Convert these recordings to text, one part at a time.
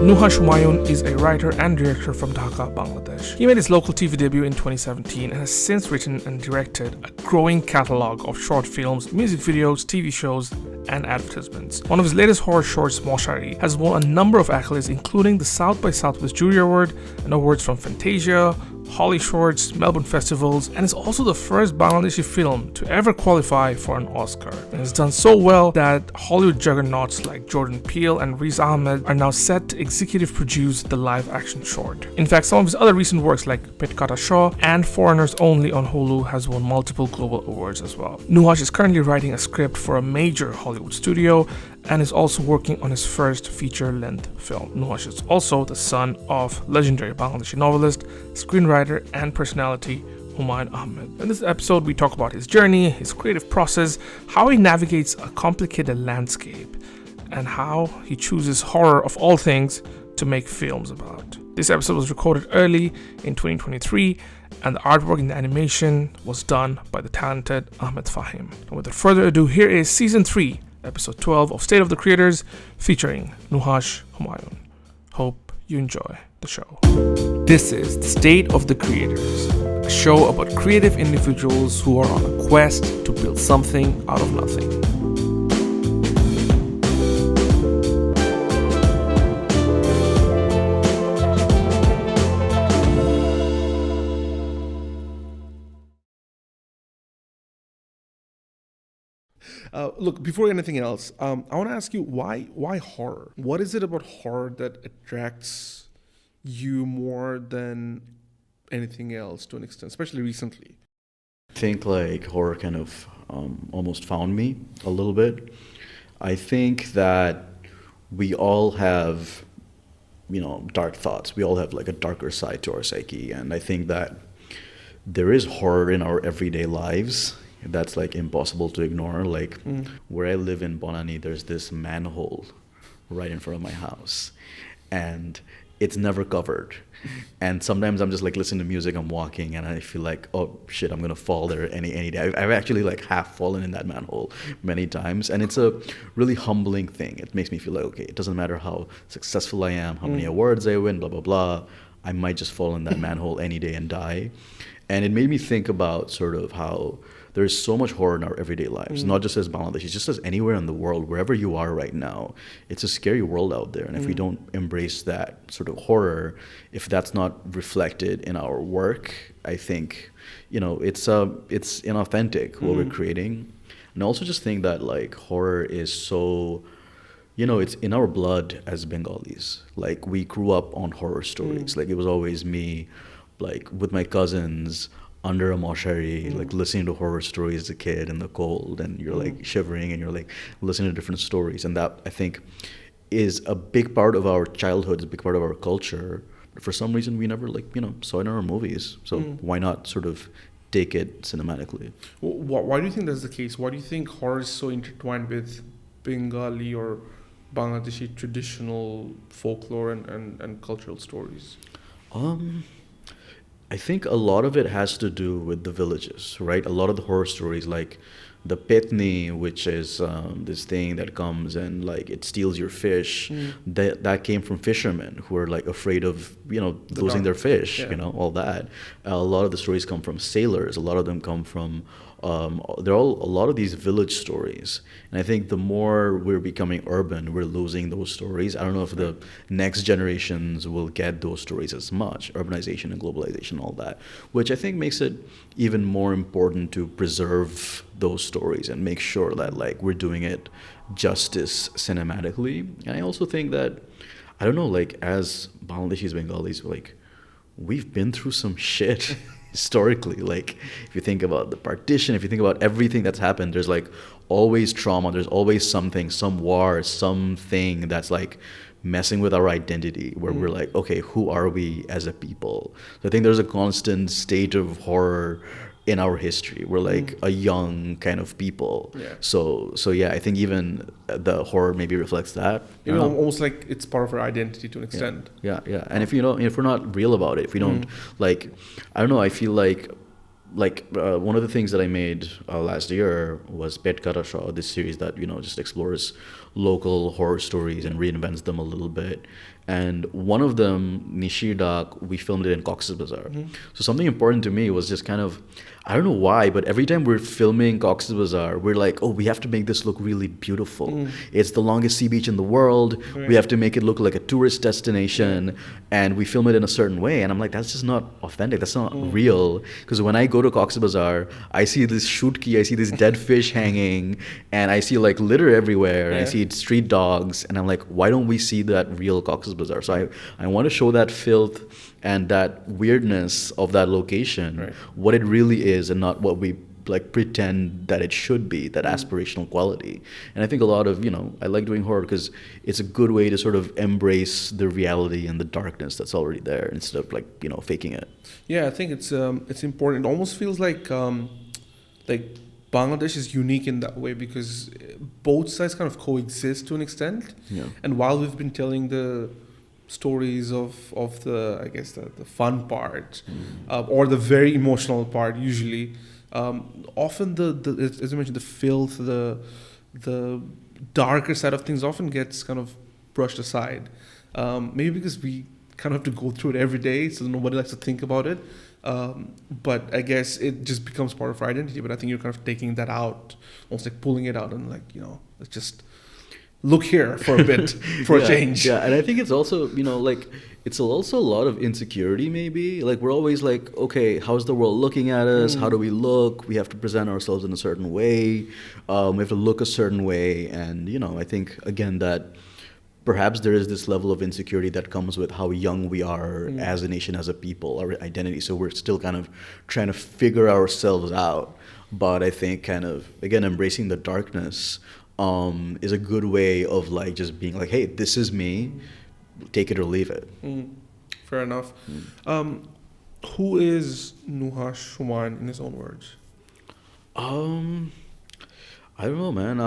Nuhash Humayun is a writer and director from Dhaka, Bangladesh. He made his local TV debut in 2017 and has since written and directed a growing catalogue of short films, music videos, TV shows, and advertisements. One of his latest horror shorts, Moshari, has won a number of accolades, including the South by Southwest Jury Award and awards from Fantasia, HollyShorts, Melbourne festivals, and is also the first Bangladeshi film to ever qualify for an Oscar. And has done so well that Hollywood juggernauts like Peele and Ahmed are now set to executive produce the live-action short. In fact, some of his other recent works like Pett Kata and Foreigners Only on Hulu has won multiple global awards as well. Nuhash is currently writing a script for a major Hollywood studio and is also working on his first feature-length film. Nuhash is also the son of legendary Bangladeshi novelist, screenwriter, and personality Humayun Ahmed. In this episode, we talk about his journey, his creative process, how he navigates a complicated landscape, and how he chooses horror of all things to make films about. This episode was recorded early in 2023, and the artwork and the animation was done by the talented Ahmed Fahim. And without further ado, here is Season 3, Episode 12 of State of the Creators, featuring Nuhash Humayun. Hope you enjoy the show. This is the State of the Creators, a show about creative individuals who are on a quest to build something out of nothing. Look, before anything else, I want to ask you, why horror? What is it about horror that attracts you more than anything else to an extent, especially recently? I think like horror kind of almost found me a little bit. I think that we all have, dark thoughts. We all have like a darker side to our psyche. And I think that there is horror in our everyday lives that's like impossible to ignore. Like where I live in Bonani, there's this manhole right in front of my house, and it's never covered. And sometimes I'm just like listening to music, I'm walking, and I feel like, oh shit, I'm gonna fall there any day. I've actually like half fallen in that manhole many times, and it's a really humbling thing. It makes me feel like, okay, it doesn't matter how successful I am, how many awards I win, blah blah blah, I might just fall in that manhole any day and die. And it made me think about sort of how there's so much horror in our everyday lives, not just as Bangladesh, just as anywhere in the world, wherever you are right now. It's a scary world out there. And if we don't embrace that sort of horror, if that's not reflected in our work, I think, it's inauthentic what we're creating. And I also just think that like horror is so, it's in our blood as Bengalis. Like we grew up on horror stories. Like it was always me, like with my cousins, under a Moshari, like listening to horror stories as a kid in the cold, and you're like shivering and you're like listening to different stories. And that I think is a big part of our childhood, is a big part of our culture. But for some reason we never saw it in our movies. So why not sort of take it cinematically? Why do you think that's the case? Why do you think horror is so intertwined with Bengali or Bangladeshi traditional folklore and cultural stories? I think a lot of it has to do with the villages, right? A lot of the horror stories, like the Petni, which is this thing that comes and like it steals your fish, that came from fishermen who are like afraid of losing their fish, all that. A lot of the stories come from sailors. A lot of them come from they're all a lot of these village stories. And I think the more we're becoming urban, we're losing those stories. I don't know if the next generations will get those stories as much, urbanization and globalization, all that, which I think makes it even more important to preserve those stories and make sure that like we're doing it justice cinematically. And I also think that, I don't know, like as Bangladeshis, Bengalis, like we've been through some shit historically. Like if you think about the partition, if you think about everything that's happened, there's like always trauma, there's always something, some war, something that's like messing with our identity, where we're like, okay, who are we as a people? So I think there's a constant state of horror in our history. We're like a young kind of people. Yeah. So yeah, I think even the horror maybe reflects that. Almost like it's part of our identity to an extent. Yeah. And if we're not real about it, if we don't like, I don't know, I feel like one of the things that I made last year was Pett Kata, this series that just explores local horror stories and reinvents them a little bit. And one of them, Nishidak, we filmed it in Cox's Bazar. So something important to me was just kind of, I don't know why, but every time we're filming Cox's Bazar, we're like, oh, we have to make this look really beautiful. It's the longest sea beach in the world. Right. We have to make it look like a tourist destination, and we film it in a certain way. And I'm like, that's just not authentic. That's not real. Because when I go to Cox's Bazar, I see this shutki, I see this dead fish hanging, and I see like litter everywhere, and I see street dogs, and I'm like, why don't we see that real Cox's Bazar? So I want to show that filth and that weirdness of that location, what it really is, and not what we like pretend that it should be, that aspirational quality. And I think a lot of, I like doing horror because it's a good way to sort of embrace the reality and the darkness that's already there instead of like, faking it. Yeah, I think it's important. It almost feels like Bangladesh is unique in that way because both sides kind of coexist to an extent. Yeah. And while we've been telling the stories of the, I guess, the fun part or the very emotional part usually, often the as you mentioned, the filth, the darker side of things often gets kind of brushed aside. Maybe because we kind of have to go through it every day, so nobody likes to think about it. But I guess it just becomes part of our identity. But I think you're kind of taking that out, almost like pulling it out and like, let's just look here for a bit for a change. Yeah, and I think it's also, it's also a lot of insecurity maybe. Like we're always like, okay, how's the world looking at us? How do we look? We have to present ourselves in a certain way. We have to look a certain way. And, I think, again, that perhaps there is this level of insecurity that comes with how young we are as a nation, as a people, our identity. So we're still kind of trying to figure ourselves out. But I think kind of, again, embracing the darkness is a good way of like just being like, hey, this is me, take it or leave it. Fair enough. Who is Nuhash Humayun in his own words? I don't know, man.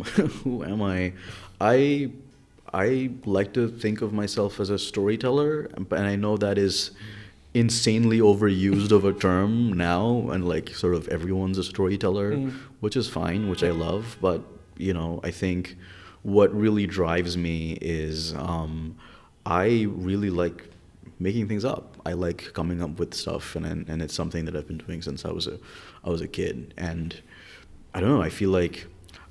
Who am I? I like to think of myself as a storyteller, and I know that is insanely overused of a term now, and like sort of everyone's a storyteller, which is fine, which I love, but I think what really drives me is I really like making things up. I like coming up with stuff, and it's something that I've been doing since I was a kid. And I don't know, I feel like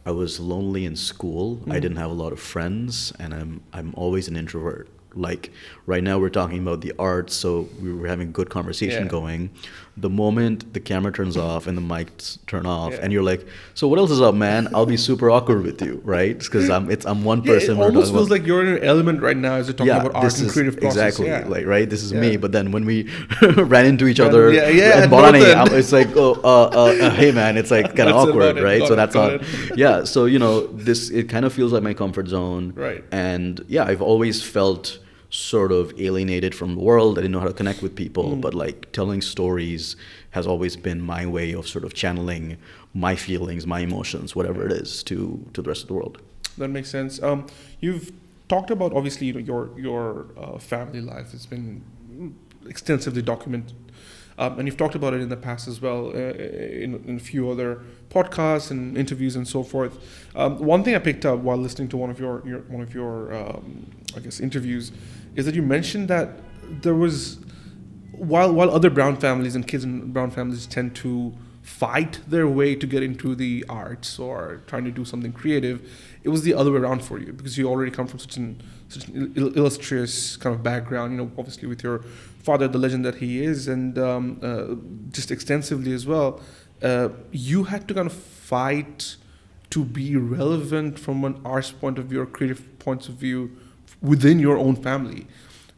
I was lonely in school. I didn't have a lot of friends, and I'm always an introvert. Like right now we're talking about the arts, so we were having a good conversation going. The moment the camera turns off and the mics turn off, and you're like, so what else is up, man? I'll be super awkward with you, right? Because I'm one person. It almost feels like you're in an element right now as you're talking about art and creative process. Exactly, like, right? This is me. But then when we ran into each other, and it's like, hey man, it's like kind of awkward, right? So that's not, So it kind of feels like my comfort zone, right? And I've always felt sort of alienated from the world. I didn't know how to connect with people, but like telling stories has always been my way of sort of channeling my feelings, my emotions, whatever it is, to the rest of the world. That makes sense. You've talked about obviously your family life. It's been extensively documented, and you've talked about it in the past as well in a few other podcasts and interviews and so forth. One thing I picked up while listening to one of your I guess interviews is that you mentioned that there was while other brown families and kids in brown families tend to fight their way to get into the arts or trying to do something creative, it was the other way around for you because you already come from such an illustrious kind of background, obviously with your father, the legend that he is, and just extensively as well. You had to kind of fight to be relevant from an arts point of view or creative points of view within your own family.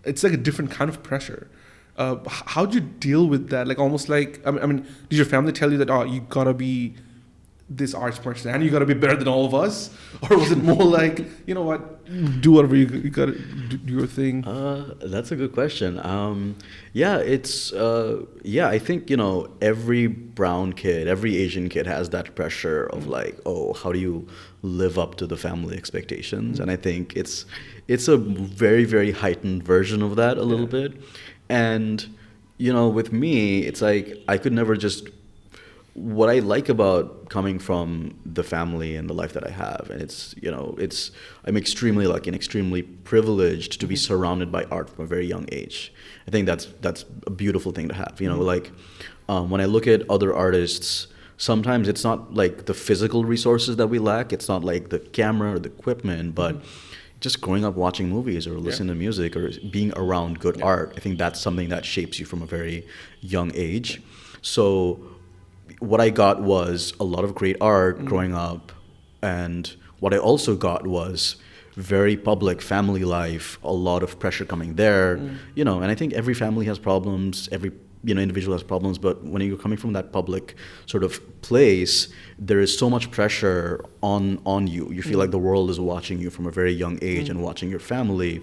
It's like a different kind of pressure. How do you deal with that? Like almost like, I mean, did your family tell you that, you gotta be this arts person and you gotta be better than all of us? Or was it more like, you know what, do whatever you gotta do your thing? That's a good question. I think, every brown kid, every Asian kid has that pressure of like, oh, how do you live up to the family expectations? And I think it's a very, very heightened version of that a little bit. And, With me, it's like I could never just. What I like about coming from the family and the life that I have, and I'm extremely lucky and extremely privileged to be surrounded by art from a very young age. I think that's a beautiful thing to have. When I look at other artists, sometimes it's not like the physical resources that we lack. It's not like the camera or the equipment, but just growing up watching movies or listening to music or being around good art. I think that's something that shapes you from a very young age. So what I got was a lot of great art growing up, and what I also got was very public family life, a lot of pressure coming there, and I think every family has problems, every individual has problems, but when you're coming from that public sort of place, there is so much pressure on you. You feel like the world is watching you from a very young age and watching your family.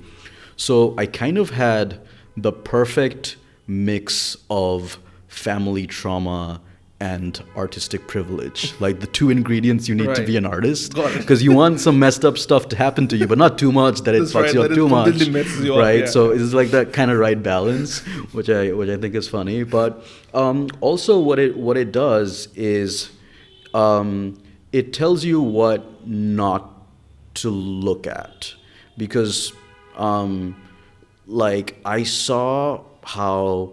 So I kind of had the perfect mix of family trauma and artistic privilege, like the two ingredients you need to be an artist, because you want some messed up stuff to happen to you, but not too much that it fucks you up too much, right? So it's like that kind of right balance, which I think is funny. But also what it does is it tells you what not to look at, because like I saw how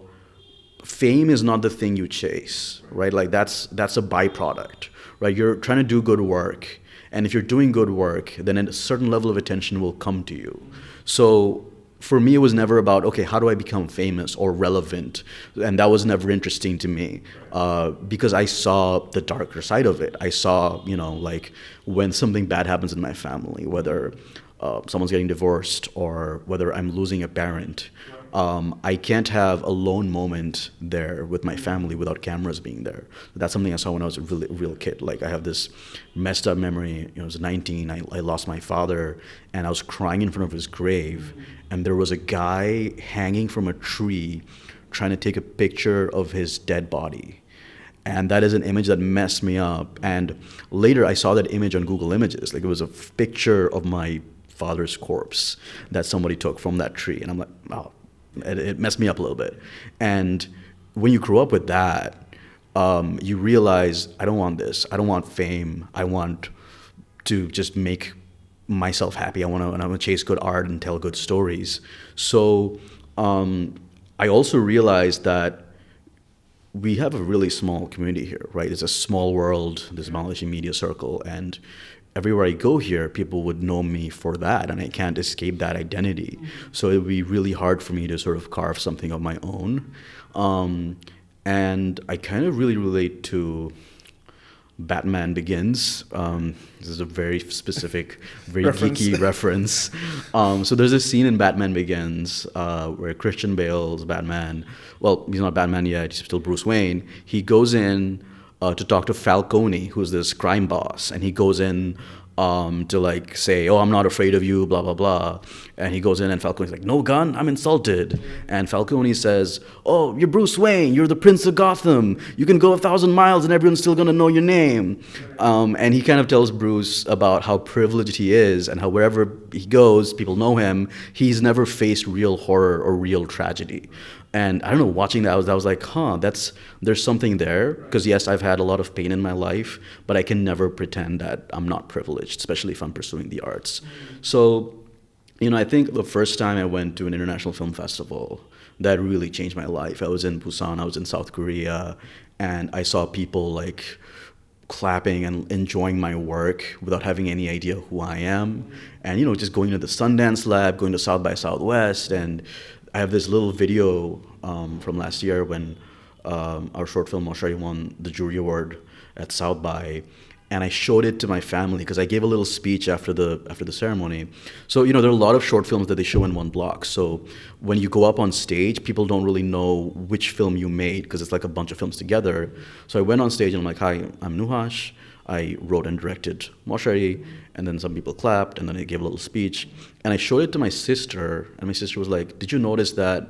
fame is not the thing you chase, right? Like that's a byproduct, right? You're trying to do good work, and if you're doing good work, then a certain level of attention will come to you. So for me, it was never about, okay, how do I become famous or relevant? And that was never interesting to me, because I saw the darker side of it. I saw, like when something bad happens in my family, whether someone's getting divorced or whether I'm losing a parent, I can't have a lone moment there with my family without cameras being there. That's something I saw when I was a real kid. Like I have this messed up memory. I was 19. I lost my father, and I was crying in front of his grave, and there was a guy hanging from a tree trying to take a picture of his dead body. And that is an image that messed me up. And later I saw that image on Google Images. Like it was a picture of my father's corpse that somebody took from that tree. And I'm like, wow. It messed me up a little bit. And when you grow up with that, you realize, I don't want this. I don't want fame. I want to just make myself happy. I want to chase good art and tell good stories. So I also realized that we have a really small community here, right? It's a small world, this Bangladeshi media circle, and everywhere I go here, people would know me for that, and I can't escape that identity. So it would be really hard for me to sort of carve something of my own. And I kind of really relate to Batman Begins. This is a very specific, very geeky reference. So there's a scene in Batman Begins where Christian Bale's Batman, well, he's not Batman yet, he's still Bruce Wayne. He goes in to talk to Falcone, who's this crime boss, and he goes in to like say, oh, I'm not afraid of you, blah, blah, blah. And he goes in and Falcone's like, no gun, I'm insulted. And Falcone says, oh, you're Bruce Wayne, you're the Prince of Gotham. You can go 1,000 miles and everyone's still gonna know your name. And he kind of tells Bruce about how privileged he is and how wherever he goes, people know him. He's never faced real horror or real tragedy. And I don't know, watching that, I was like, there's something there. Because yes, I've had a lot of pain in my life, but I can never pretend that I'm not privileged, especially if I'm pursuing the arts. So, I think the first time I went to an international film festival, that really changed my life. I was in Busan, I was in South Korea, and I saw people like clapping and enjoying my work without having any idea who I am. And, just going to the Sundance Lab, going to South by Southwest, and I have this little video from last year when our short film Moshari won the jury award at South by, and I showed it to my family because I gave a little speech after the ceremony. So there are a lot of short films that they show in one block. So when you go up on stage, people don't really know which film you made because it's like a bunch of films together. So I went on stage and I'm like, hi, I'm Nuhash. I wrote and directed Moshari, and then some people clapped, and then I gave a little speech. And I showed it to my sister, and my sister was like, did you notice that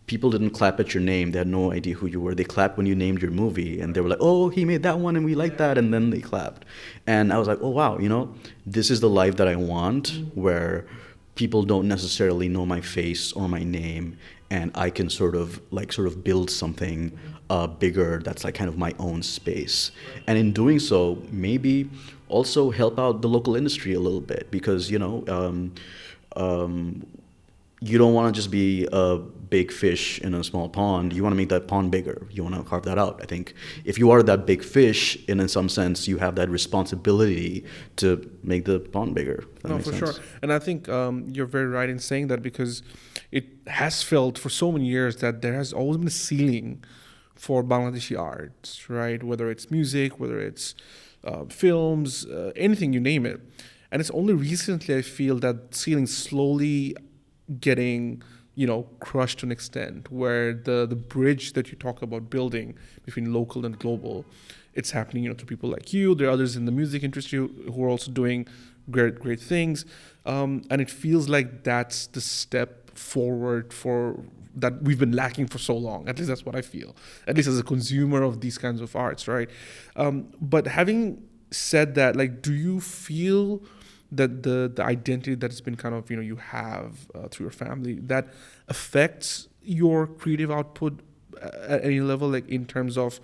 people didn't clap at your name? They had no idea who you were. They clapped when you named your movie, and they were like, oh, he made that one, and we like that, and then they clapped. And I was like, oh, wow, this is the life that I want, where people don't necessarily know my face or my name, and I can sort of build something bigger that's like kind of my own space. And in doing so, maybe also help out the local industry a little bit, because you don't want to just be a big fish in a small pond. You want to make that pond bigger. You want to carve that out. I think if you are that big fish, in some sense, you have that responsibility to make the pond bigger. No, for sure. And I think you're very right in saying that, because it has felt for so many years that there has always been a ceiling for Bangladeshi arts, right? Whether it's music, whether it's films, anything, you name it. And it's only recently I feel that ceiling slowly getting crushed to an extent, where the bridge that you talk about building between local and global, it's happening to people like you. There are others in the music industry who are also doing great things, and it feels like that's the step forward for that we've been lacking for so long. At least that's what I feel, at least as a consumer of these kinds of arts, right? But having said that, like, do you feel that the identity that's been kind of you have through your family, that affects your creative output at any level, like in terms of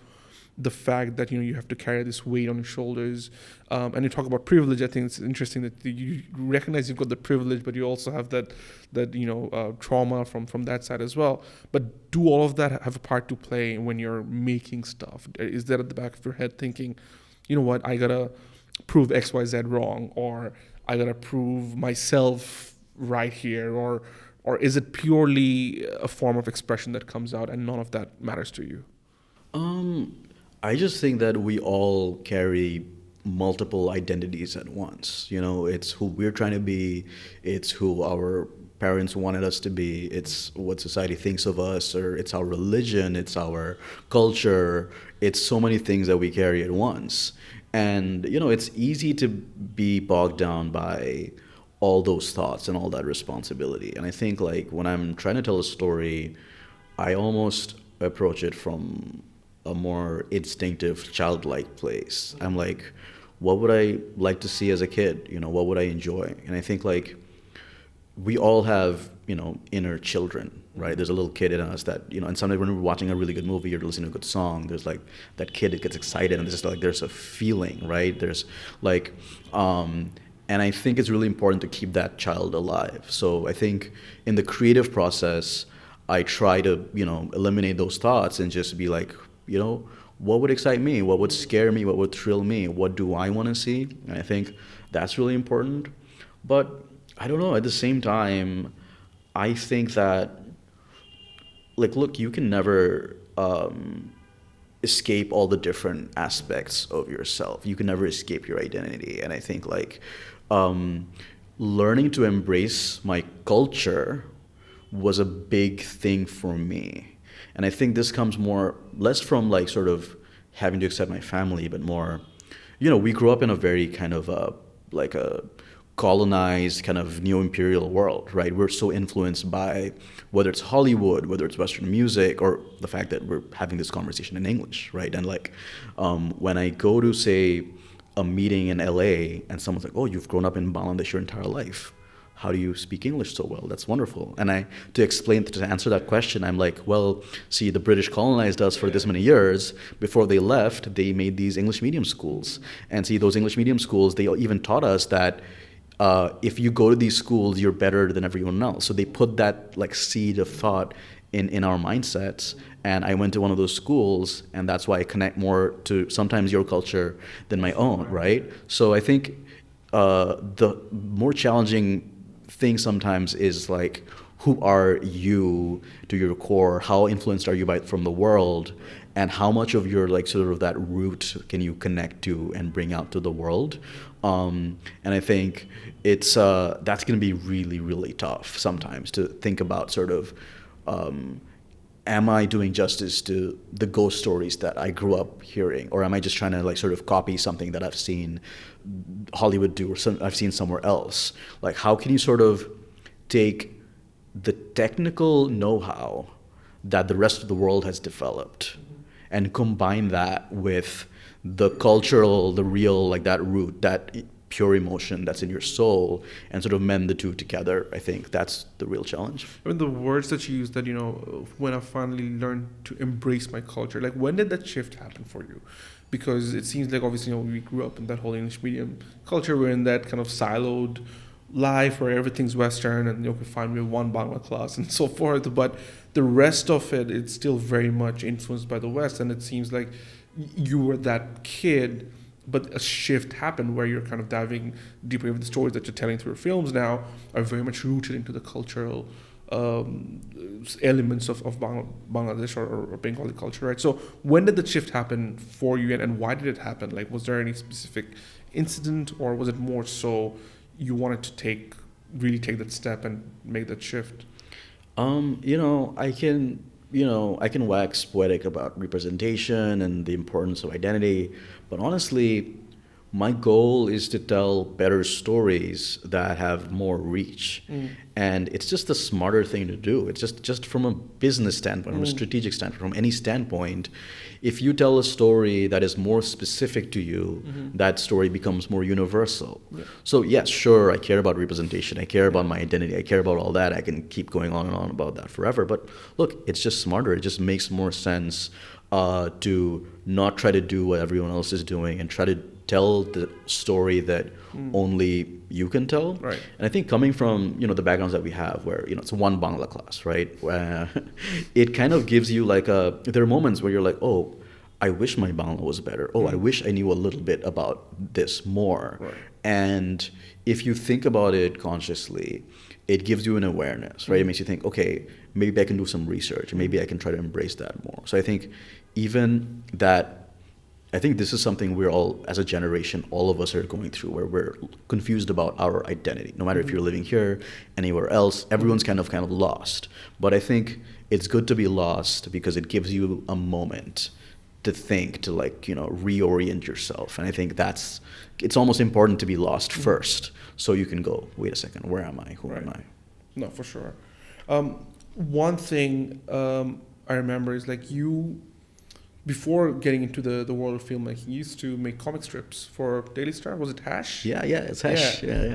the fact that you have to carry this weight on your shoulders, and you talk about privilege. I think it's interesting that you recognize you've got the privilege, but you also have that trauma from that side as well. But do all of that have a part to play when you're making stuff? Is that at the back of your head thinking, you know what, I gotta prove XYZ wrong, or I gotta prove myself right here, or is it purely a form of expression that comes out and none of that matters to you? I just think that we all carry multiple identities at once. It's who we're trying to be, it's who our parents wanted us to be, it's what society thinks of us, or it's our religion, it's our culture, it's so many things that we carry at once. And, it's easy to be bogged down by all those thoughts and all that responsibility. And I think, like, when I'm trying to tell a story, I almost approach it from a more instinctive, childlike place. I'm like, what would I like to see as a kid? What would I enjoy? And I think, like, we all have, inner children, right? There's a little kid in us that, and sometimes when we're watching a really good movie or listening to a good song, there's like that kid that gets excited, and there's a feeling, right? There's like, and I think it's really important to keep that child alive. So I think in the creative process, I try to, eliminate those thoughts and just be like, what would excite me? What would scare me? What would thrill me? What do I want to see? And I think that's really important. But I don't know, at the same time, I think that, like, look, you can never escape all the different aspects of yourself. You can never escape your identity. And I think, like, learning to embrace my culture was a big thing for me. And I think this comes less from, like, sort of having to accept my family, but more, we grew up in a very kind of a colonized kind of neo-imperial world, right? We're so influenced by whether it's Hollywood, whether it's Western music, or the fact that we're having this conversation in English, right? And like, when I go to, say, a meeting in LA and someone's like, oh, you've grown up in Bangladesh your entire life. How do you speak English so well? That's wonderful. And to answer that question, I'm like, well, see, the British colonized us for this many years. Before they left, they made these English medium schools. And see, those English medium schools, they even taught us that if you go to these schools, you're better than everyone else. So they put that, like, seed of thought in our mindsets. And I went to one of those schools, and that's why I connect more to sometimes your culture than my own, right? So I think the more challenging thing sometimes is, like, who are you to your core? How influenced are you from the world? And how much of your, like, sort of that root can you connect to and bring out to the world? And I think it's that's going to be really, really tough sometimes to think about sort of, am I doing justice to the ghost stories that I grew up hearing? Or am I just trying to, like, sort of copy something that I've seen Hollywood do, or I've seen somewhere else? Like, how can you sort of take the technical know-how that the rest of the world has developed and combine that with the cultural, the real, like, that root, that pure emotion that's in your soul and sort of mend the two together. I think that's the real challenge. I mean, the words that you use that, when I finally learned to embrace my culture, like when did that shift happen for you? Because it seems like obviously, we grew up in that whole English medium culture. We're in that kind of siloed life where everything's Western and fine, we have one Bangla class and so forth. But the rest of it, it's still very much influenced by the West. And it seems like you were that kid, but a shift happened where you're kind of diving deeper into the stories that you're telling through your films now are very much rooted into the cultural elements of Bangladesh or Bengali culture, right? So when did the shift happen for you, and why did it happen? Like, was there any specific incident, or was it more so you wanted to really take that step and make that shift? I can wax poetic about representation and the importance of identity, but honestly, my goal is to tell better stories that have more reach. And it's just the smarter thing to do. It's just from a business standpoint, from a strategic standpoint, from any standpoint, if you tell a story that is more specific to you, that story becomes more universal. Yeah. So yes, sure, I care about representation, I care about my identity, I care about all that. I can keep going on and on about that forever. But look, it's just smarter. It just makes more sense to not try to do what everyone else is doing and try to tell the story that only you can tell. Right. And I think coming from, the backgrounds that we have where, it's one Bangla class, right? It kind of gives you there are moments where you're like, oh, I wish my Bangla was better. Oh, I wish I knew a little bit about this more. Right. And if you think about it consciously, it gives you an awareness, right? It makes you think, okay, maybe I can do some research. Maybe I can try to embrace that more. So I think I think this is something we're all, as a generation, all of us are going through, where we're confused about our identity. No matter if you're living here, anywhere else, everyone's kind of lost. But I think it's good to be lost because it gives you a moment to think, to reorient yourself. And I think it's almost important to be lost first, so you can go, wait a second, where am I? Who am I? No, for sure. One thing I remember is you, before getting into the world of filmmaking, you used to make comic strips for Daily Star. Was it Hash? Yeah, it's Hash. Yeah.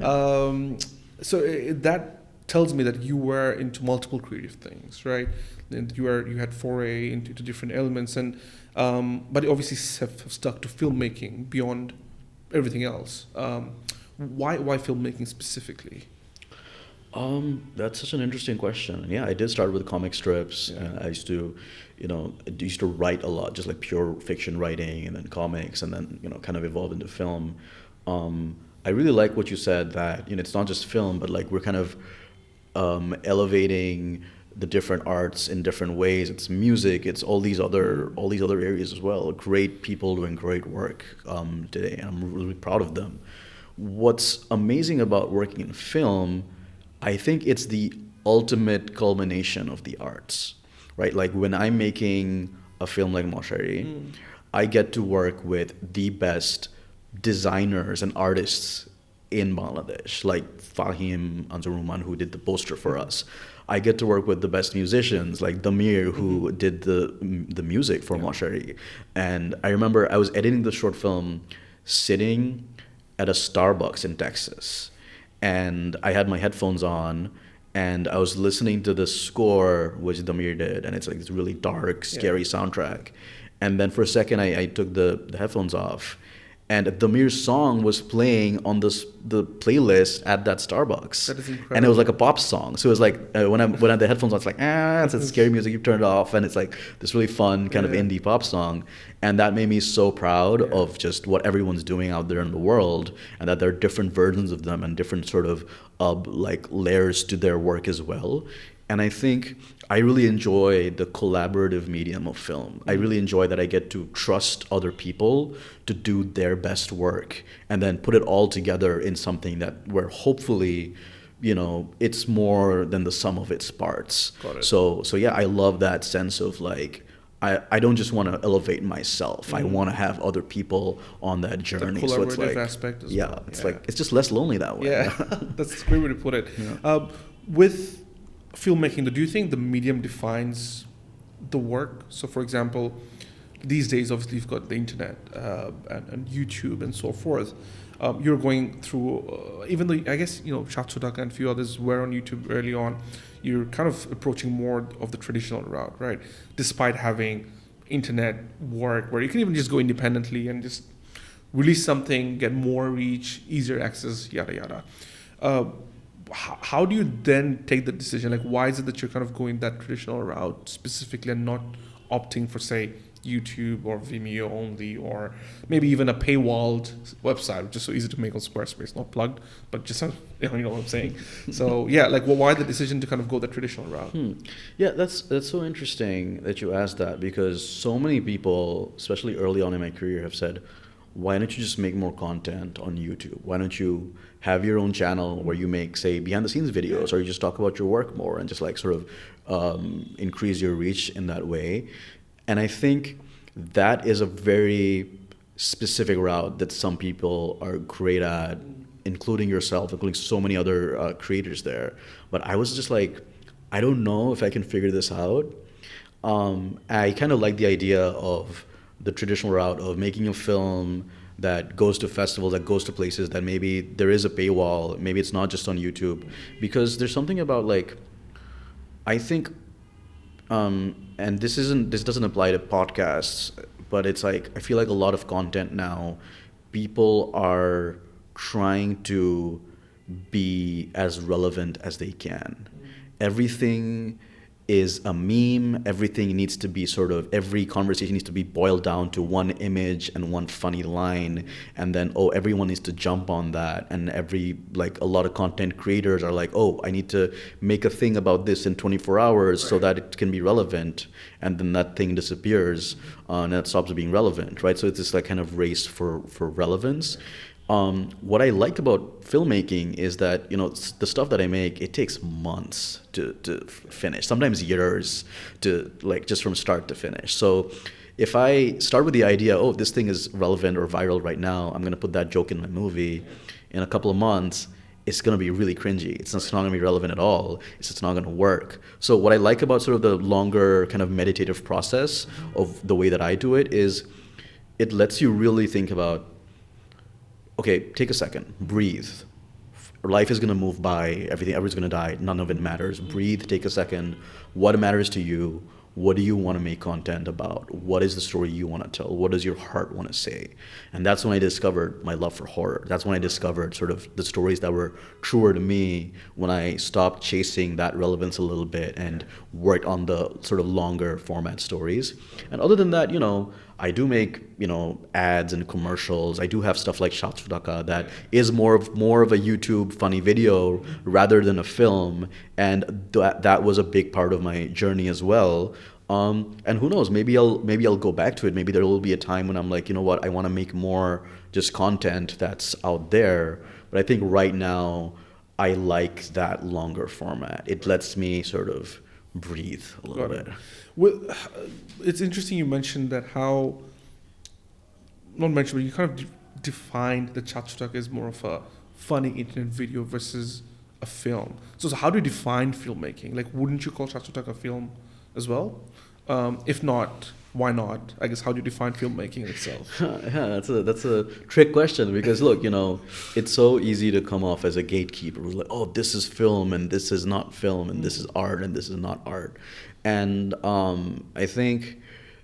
So that tells me that you were into multiple creative things, right? And you had foray into different elements, and but obviously have stuck to filmmaking beyond everything else. Why filmmaking specifically? That's such an interesting question. Yeah, I did start with comic strips. I used to, write a lot, just like pure fiction writing, and then comics, and then kind of evolved into film. I really like what you said, that it's not just film, but we're kind of elevating the different arts in different ways. It's music. It's all these other areas as well. Great people doing great work today, and I'm really proud of them. What's amazing about working in film, I think it's the ultimate culmination of the arts, right? Like when I'm making a film like Moshari, I get to work with the best designers and artists in Bangladesh, like Fahim Anzur-Rahman, who did the poster for us. I get to work with the best musicians, like Damir, who did the music for Moshari. And I remember I was editing the short film sitting at a Starbucks in Texas. And I had my headphones on, and I was listening to the score, which Damir did, and it's this really dark, scary soundtrack. And then for a second, I took the headphones off, and Damir's song was playing on the playlist at that Starbucks. That is incredible. And it was like a pop song. So it was like, when I had the headphones on, it's like, it's scary music, you turn it off, and it's like this really fun kind of indie pop song. And that made me so proud of just what everyone's doing out there in the world, and that there are different versions of them and different sort of layers to their work as well. And I think I really enjoy the collaborative medium of film. I really enjoy that I get to trust other people to do their best work and then put it all together in something where hopefully, it's more than the sum of its parts. Got it. So yeah, I love that sense of I don't just want to elevate myself. I want to have other people on that journey. The collaborative aspect as well. It's just less lonely that way. Yeah, that's a great way to put it. Yeah. With filmmaking, do you think the medium defines the work? So, for example, these days, obviously, you've got the internet and YouTube and so forth. you're going through, even though I guess, Dhaka and a few others were on YouTube early on, you're kind of approaching more of the traditional route, right? Despite having internet work where you can even just go independently and just release something, get more reach, easier access, yada yada. How do you then take the decision? Like, why is it that you're kind of going that traditional route specifically and not opting for, say, YouTube or Vimeo only, or maybe even a paywalled website, which is so easy to make on Squarespace, not plugged, but just you know what I'm saying. So yeah, like, why the decision to kind of go the traditional route? Yeah, that's so interesting that you asked that, because so many people, especially early on in my career, have said, why don't you just make more content on YouTube? Why don't you have your own channel where you make, say, behind the scenes videos, or you just talk about your work more and just like sort of increase your reach in that way? And I think that is a very specific route that some people are great at, including yourself, including so many other creators there. But I was just like, I don't know if I can figure this out. I kind of like the idea of the traditional route of making a film that goes to festivals, that goes to places that maybe there is a paywall, maybe it's not just on YouTube. Because there's something about, like, I think, and this doesn't apply to podcasts, but it's like, I feel like a lot of content now, people are trying to be as relevant as they can. Everything is a meme. Everything needs to be every conversation needs to be boiled down to one image and one funny line, and then everyone needs to jump on that. And a lot of content creators are like, I need to make a thing about this in 24 hours so that it can be relevant, and then that thing disappears and it stops being relevant, right? So it's this like kind of race for relevance. What I like about filmmaking is that, the stuff that I make, it takes months to finish, sometimes years to, like, just from start to finish. So if I start with the idea, this thing is relevant or viral right now, I'm going to put that joke in my movie, in a couple of months, it's going to be really cringy. It's not going to be relevant at all. It's just not going to work. So what I like about sort of the longer kind of meditative process of the way that I do it is it lets you really think about, okay, take a second, breathe. Life is going to move by, everyone's going to die, none of it matters. Breathe, take a second. What matters to you? What do you want to make content about? What is the story you want to tell? What does your heart want to say? And that's when I discovered my love for horror. That's when I discovered sort of the stories that were truer to me, when I stopped chasing that relevance a little bit and worked on the sort of longer format stories. And other than that, I do make, ads and commercials. I do have stuff like Shots for Dhaka that is more of a YouTube funny video rather than a film. And that was a big part of my journey as well. And who knows, maybe I'll go back to it. Maybe there will be a time when I'm like, you know what, I want to make more just content that's out there. But I think right now I like that longer format. It lets me sort of breathe a little bit. Well, it's interesting you mentioned that but you kind of defined that Chaturtak is more of a funny internet video versus a film. So how do you define filmmaking? Like, wouldn't you call Chaturtak a film as well? If not, why not? I guess, how do you define filmmaking itself? Yeah, that's a trick question, because look, it's so easy to come off as a gatekeeper who's like, this is film and this is not film, and this is art and this is not art. And I think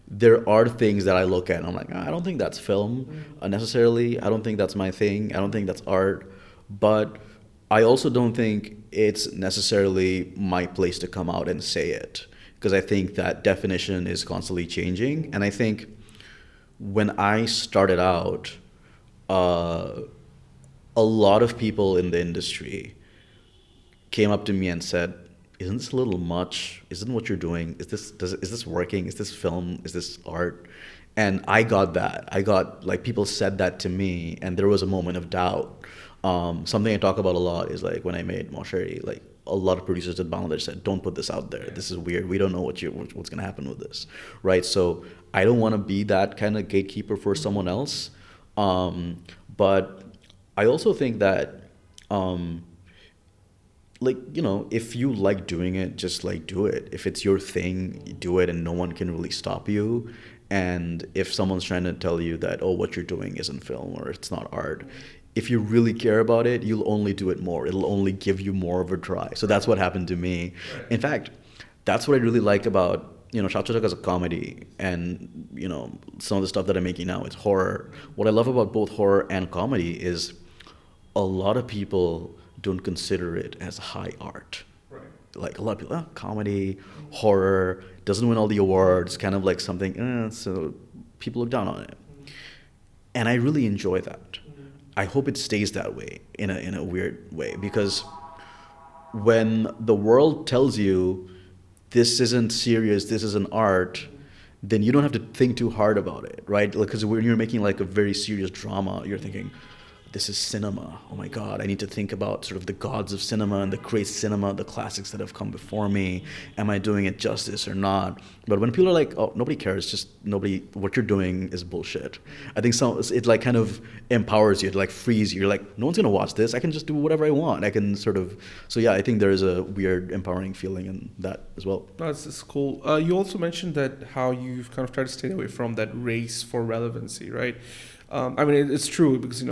there are things that I look at and I'm like, I don't think that's film necessarily. I don't think that's my thing. I don't think that's art. But I also don't think it's necessarily my place to come out and say it, because I think that definition is constantly changing. And I think when I started out, a lot of people in the industry came up to me and said, isn't this a little much? Isn't what you're doing, is this working? Is this film? Is this art? And I got that. People said that to me, and there was a moment of doubt. Something I talk about a lot is like when I made Moshari, like a lot of producers in Bangladesh said, don't put this out there. This is weird. We don't know what's going to happen with this, right? So I don't want to be that kind of gatekeeper for someone else. But I also think that, if you like doing it, just like do it. If it's your thing, you do it, and no one can really stop you. And if someone's trying to tell you that, what you're doing isn't film or it's not art, if you really care about it, you'll only do it more. It'll only give you more of a drive. So that's what happened to me. Right. In fact, that's what I really liked about, Shachak as a comedy, and, some of the stuff that I'm making now, it's horror. What I love about both horror and comedy is a lot of people don't consider it as high art. Right. Like a lot of people, comedy, horror, doesn't win all the awards, kind of like something, so people look down on it. And I really enjoy that. I hope it stays that way in a weird way, because when the world tells you this isn't serious, this isn't art, then you don't have to think too hard about it, right? Because when you're making like a very serious drama, you're thinking, this is cinema. Oh my God, I need to think about sort of the gods of cinema and the great cinema, the classics that have come before me. Am I doing it justice or not? But when people are like, oh, nobody cares, what you're doing is bullshit. I think it like kind of empowers you, it like frees you. You're like, no one's gonna watch this. I can just do whatever I want. I can so yeah, I think there is a weird empowering feeling in that as well. That's cool. You also mentioned that how you've kind of tried to stay away from that race for relevancy, right? It's true because,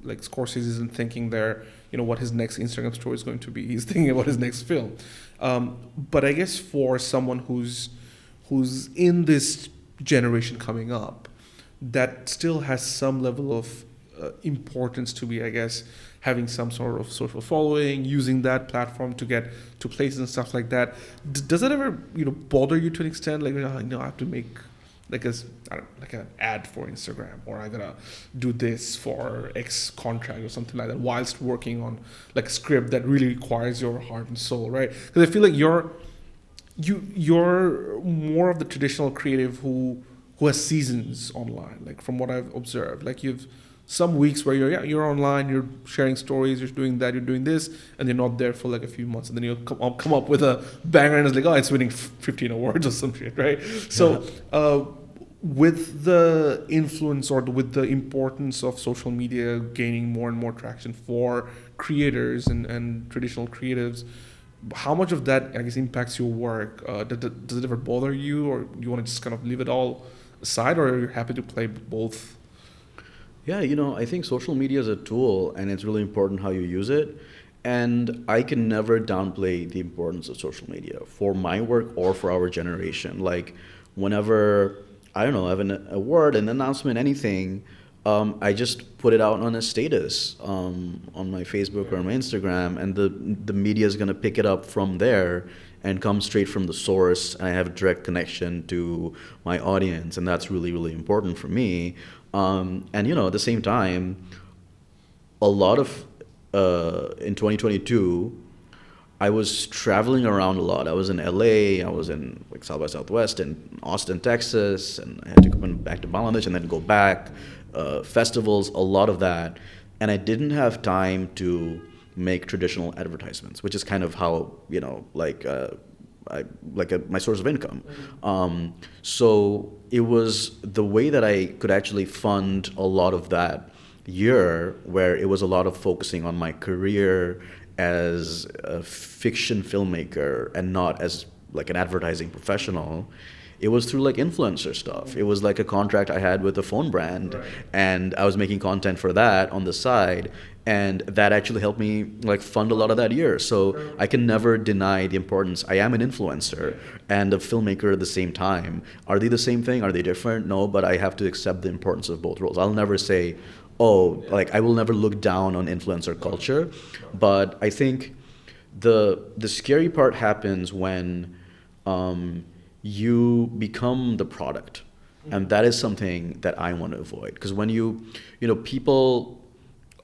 like Scorsese isn't thinking there, what his next Instagram story is going to be. He's thinking about his next film. But I guess for someone who's in this generation coming up, that still has some level of importance to be, I guess, having some sort of social following, using that platform to get to places and stuff like that. Does that ever, bother you to an extent? Like, I have to make like an ad for Instagram, or I gotta do this for X contract or something like that, whilst working on like a script that really requires your heart and soul, right? Because I feel like you're more of the traditional creative who has seasons online, like from what I've observed. Like you've some weeks where you're online, you're sharing stories, you're doing that, you're doing this, and you're not there for like a few months, and then you'll come up with a banger, and it's like, it's winning 15 awards or some shit, right? So with the influence or with the importance of social media gaining more and more traction for creators and traditional creatives, how much of that, I guess, impacts your work? Does it ever bother you, or you want to just kind of leave it all aside, or are you happy to play both? Yeah, I think social media is a tool, and it's really important how you use it. And I can never downplay the importance of social media for my work or for our generation. Like, whenever, I don't know, I have an award, an announcement, anything, I just put it out on a status on my Facebook or on my Instagram, and the media is going to pick it up from there and come straight from the source, and I have a direct connection to my audience, and that's really, really important for me. And at the same time, a lot of in 2022, I was traveling around a lot. I was in LA, I was in like South by Southwest, in Austin, Texas, and I had to come back to Bangladesh and then go back, festivals, a lot of that. And I didn't have time to make traditional advertisements, which is kind of how, my source of income. So it was the way that I could actually fund a lot of that year, where it was a lot of focusing on my career as a fiction filmmaker and not as like an advertising professional. It was through like influencer stuff. It was like a contract I had with a phone brand, right, and I was making content for that on the side, and that actually helped me like fund a lot of that year. So I can never deny the importance. I am an influencer and a filmmaker at the same time. Are they the same thing? Are they different? No, but I have to accept the importance of both roles. I'll never say, I will never look down on influencer culture, but I think the scary part happens when you become the product, and that is something that I want to avoid. Because when people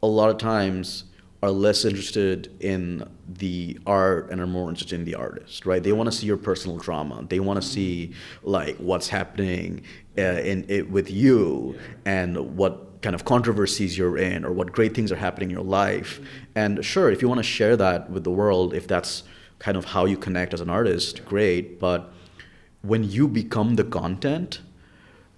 a lot of times are less interested in the art and are more interested in the artist, right? They want to see your personal drama. They want to see like what's happening with you, and what kind of controversies you're in, or what great things are happening in your life. And sure, if you want to share that with the world, if that's kind of how you connect as an artist, great. But when you become the content,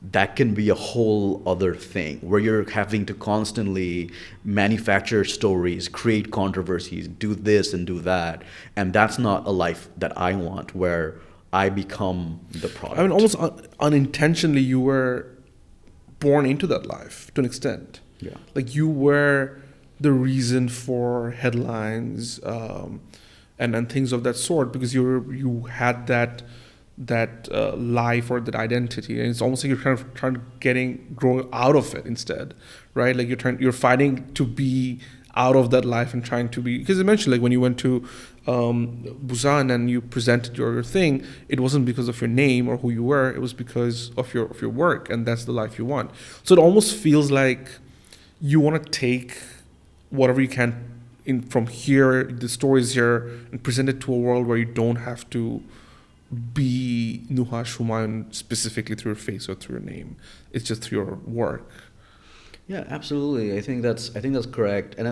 that can be a whole other thing, where you're having to constantly manufacture stories, create controversies, do this and do that. And that's not a life that I want, where I become the product. Almost unintentionally, you were born into that life to an extent. Yeah. Like you were the reason for headlines and things of that sort, because you had that life or that identity, and it's almost like you're kind of trying to grow out of it instead, right? Like you're fighting to be out of that life and trying to be, because eventually, like when you went to Busan and you presented your thing, it wasn't because of your name or who you were, it was because of your work, and that's the life you want. So it almost feels like you want to take whatever you can from here, the stories here, and present it to a world where you don't have to be Nuhash Humayun specifically through your face or through your name. It's just through your work. Yeah, absolutely. I think that's correct, and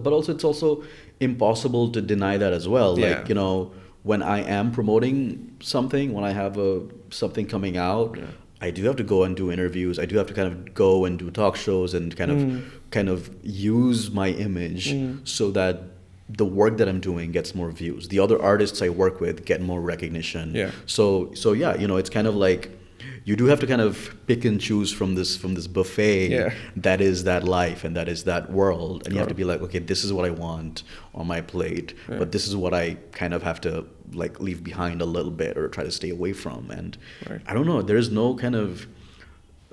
but also it's also impossible to deny that as well. Yeah. Like, you know, when I am promoting something, when I have something coming out, Yeah. I do have to go and do interviews. I do have to kind of go and do talk shows and kind of use my image so that the work that I'm doing gets more views. The other artists I work with get more recognition. Yeah. So yeah, you know, it's kind of like you do have to kind of pick and choose from this buffet that is that life and that is that world, and you have to be like, okay, this is what I want on my plate, but this is what I kind of have to like leave behind a little bit or try to stay away from. And I don't know, there's no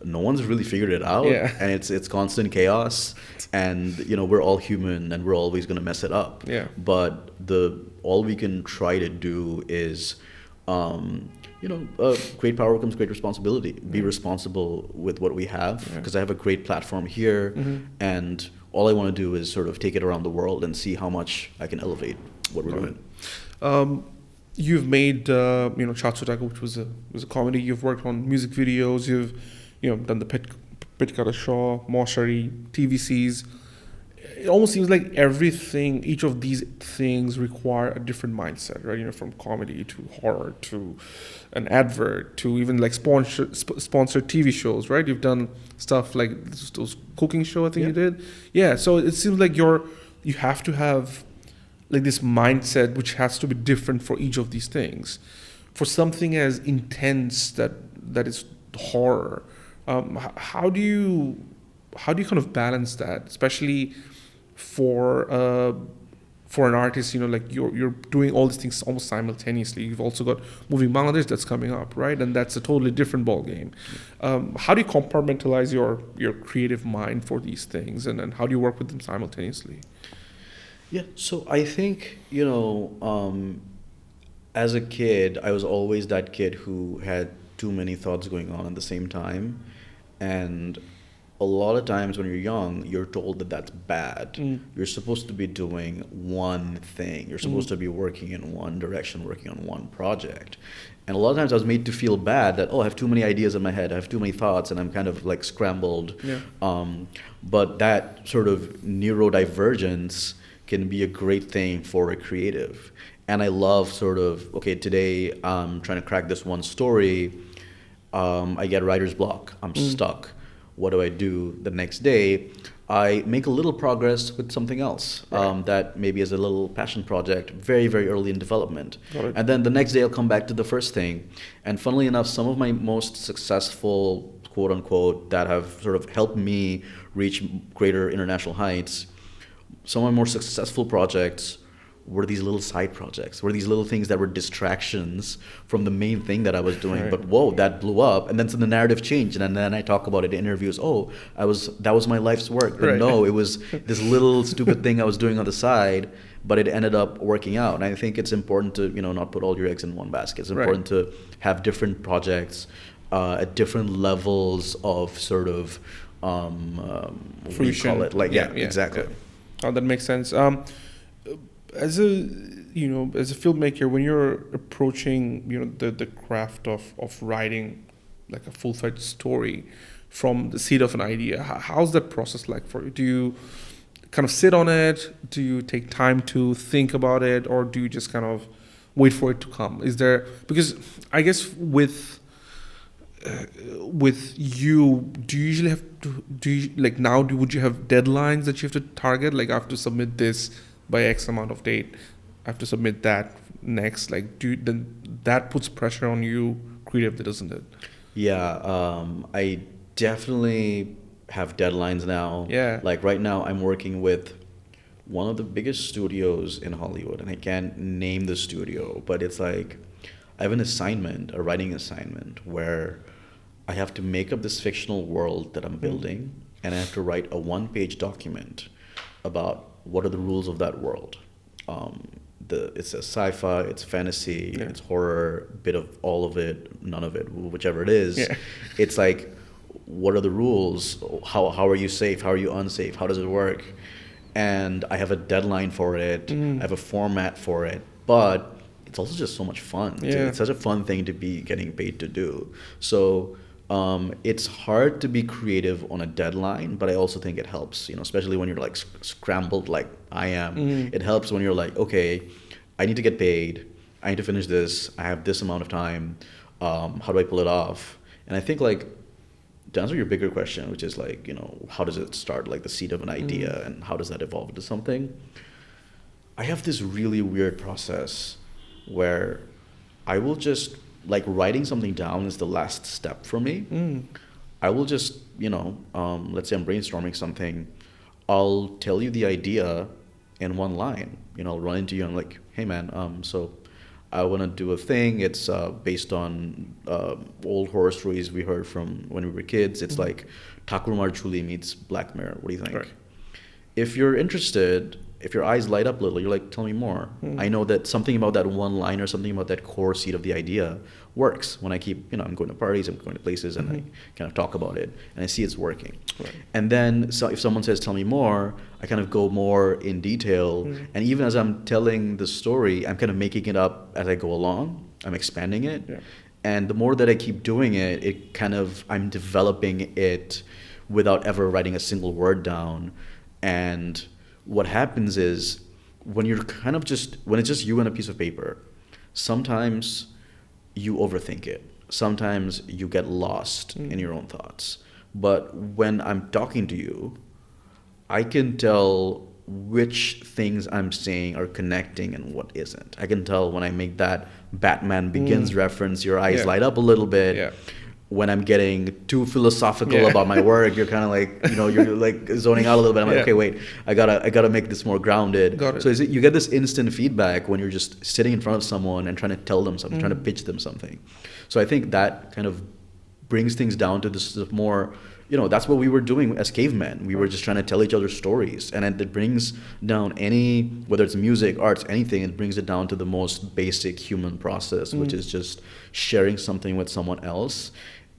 one's really figured it out, and it's constant chaos, and you know, we're all human and we're always going to mess it up. But all we can try to do is great power comes great responsibility. Be responsible with what we have, because I have a great platform here, and all I want to do is sort of take it around the world and see how much I can elevate what we're doing. You've made Dhaka, which was a comedy. You've worked on music videos. You've done the Pett Kata show, Moshari, TVCs. It almost seems like each of these things require a different mindset, right? You know, from comedy to horror to an advert to even like sponsored TV shows, right? You've done stuff like those cooking show, I think you did. Yeah, so it seems like you have to have like this mindset which has to be different for each of these things. For something as intense that is horror, how do you kind of balance that, especially for an artist? You know, like you're doing all these things almost simultaneously. You've also got Moving Bangladesh that's coming up, right? And that's a totally different ball game. How do you compartmentalize your creative mind for these things, and how do you work with them simultaneously? Yeah, so I think, as a kid, I was always that kid who had too many thoughts going on at the same time. And a lot of times when you're young, you're told that that's bad. You're supposed to be doing one thing. You're supposed to be working in one direction, working on one project. And a lot of times I was made to feel bad that, I have too many ideas in my head. I have too many thoughts, and I'm kind of like scrambled. But that sort of neurodivergence can be a great thing for a creative. And I love sort of, okay, today I'm trying to crack this one story. I get writer's block. I'm stuck. What do I do? The next day, I make a little progress with something else that maybe is a little passion project, very, very early in development. And then the next day, I'll come back to the first thing. And funnily enough, some of my most successful, quote unquote, that have sort of helped me reach greater international heights, some of my more successful projects were these little side projects, were these little things that were distractions from the main thing that I was doing. But whoa, that blew up. And then so the narrative changed. And then I talk about it in interviews. That was my life's work. But no, it was this little stupid thing I was doing on the side, but it ended up working out. And I think it's important to, not put all your eggs in one basket. It's important to have different projects at different levels of sort of, what do you call it? Like, exactly. Oh, that makes sense. As a filmmaker, when you're approaching the craft of writing like a full-fledged story from the seed of an idea, how's that process like for you? Do you kind of sit on it? Do you take time to think about it, or do you just kind of wait for it to come? Because I guess with you, do you usually have to would you have deadlines that you have to target? Like, I have to submit this by X amount of date, I have to submit that next. Like, then that puts pressure on you creatively, doesn't it? Yeah, I definitely have deadlines now. Yeah. Like right now, I'm working with one of the biggest studios in Hollywood, and I can't name the studio, but it's like I have an assignment, a writing assignment, where I have to make up this fictional world that I'm building, and I have to write a one-page document about what are the rules of that world. It's a sci-fi, it's fantasy, it's horror, bit of all of it, none of it, whichever it is. Yeah. It's like, what are the rules? How are you safe? How are you unsafe? How does it work? And I have a deadline for it. I have a format for it. But it's also just so much fun. Yeah. It's such a fun thing to be getting paid to do. So it's hard to be creative on a deadline, but I also think it helps, especially when you're like scrambled like I am. It helps when you're like, okay, I need to get paid. I need to finish this. I have this amount of time. How do I pull it off? And I think like, to answer your bigger question, which is like, how does it start, like the seed of an idea, and how does that evolve into something? I have this really weird process where I will just, like writing something down is the last step for me. I will just, let's say I'm brainstorming something. I'll tell you the idea in one line. I'll run into you and I'm like, hey man, so I want to do a thing. It's based on old horror stories we heard from when we were kids. It's like Thakurmar Chuli meets Black Mirror. What do you think? Right. If you're interested, if your eyes light up a little, you're like, tell me more. I know that something about that one line or something about that core seed of the idea works when I keep, I'm going to parties, I'm going to places, and I kind of talk about it, and I see it's working. Right. And then if someone says, tell me more, I kind of go more in detail. And even as I'm telling the story, I'm kind of making it up as I go along. I'm expanding it. Yeah. And the more that I keep doing it, I'm developing it without ever writing a single word down. And what happens is when it's just you and a piece of paper, sometimes you overthink it. Sometimes you get lost in your own thoughts. But when I'm talking to you, I can tell which things I'm saying are connecting and what isn't. I can tell when I make that Batman Begins reference, your eyes light up a little bit. Yeah. When I'm getting too philosophical about my work, you're kind of like, you're like zoning out a little bit. I'm like, okay, wait, I gotta make this more grounded. Got it. So you get this instant feedback when you're just sitting in front of someone and trying to tell them something, trying to pitch them something. So I think that kind of brings things down to this more, that's what we were doing as cavemen. We were just trying to tell each other stories. And it brings down whether it's music, arts, anything, it brings it down to the most basic human process, which is just sharing something with someone else.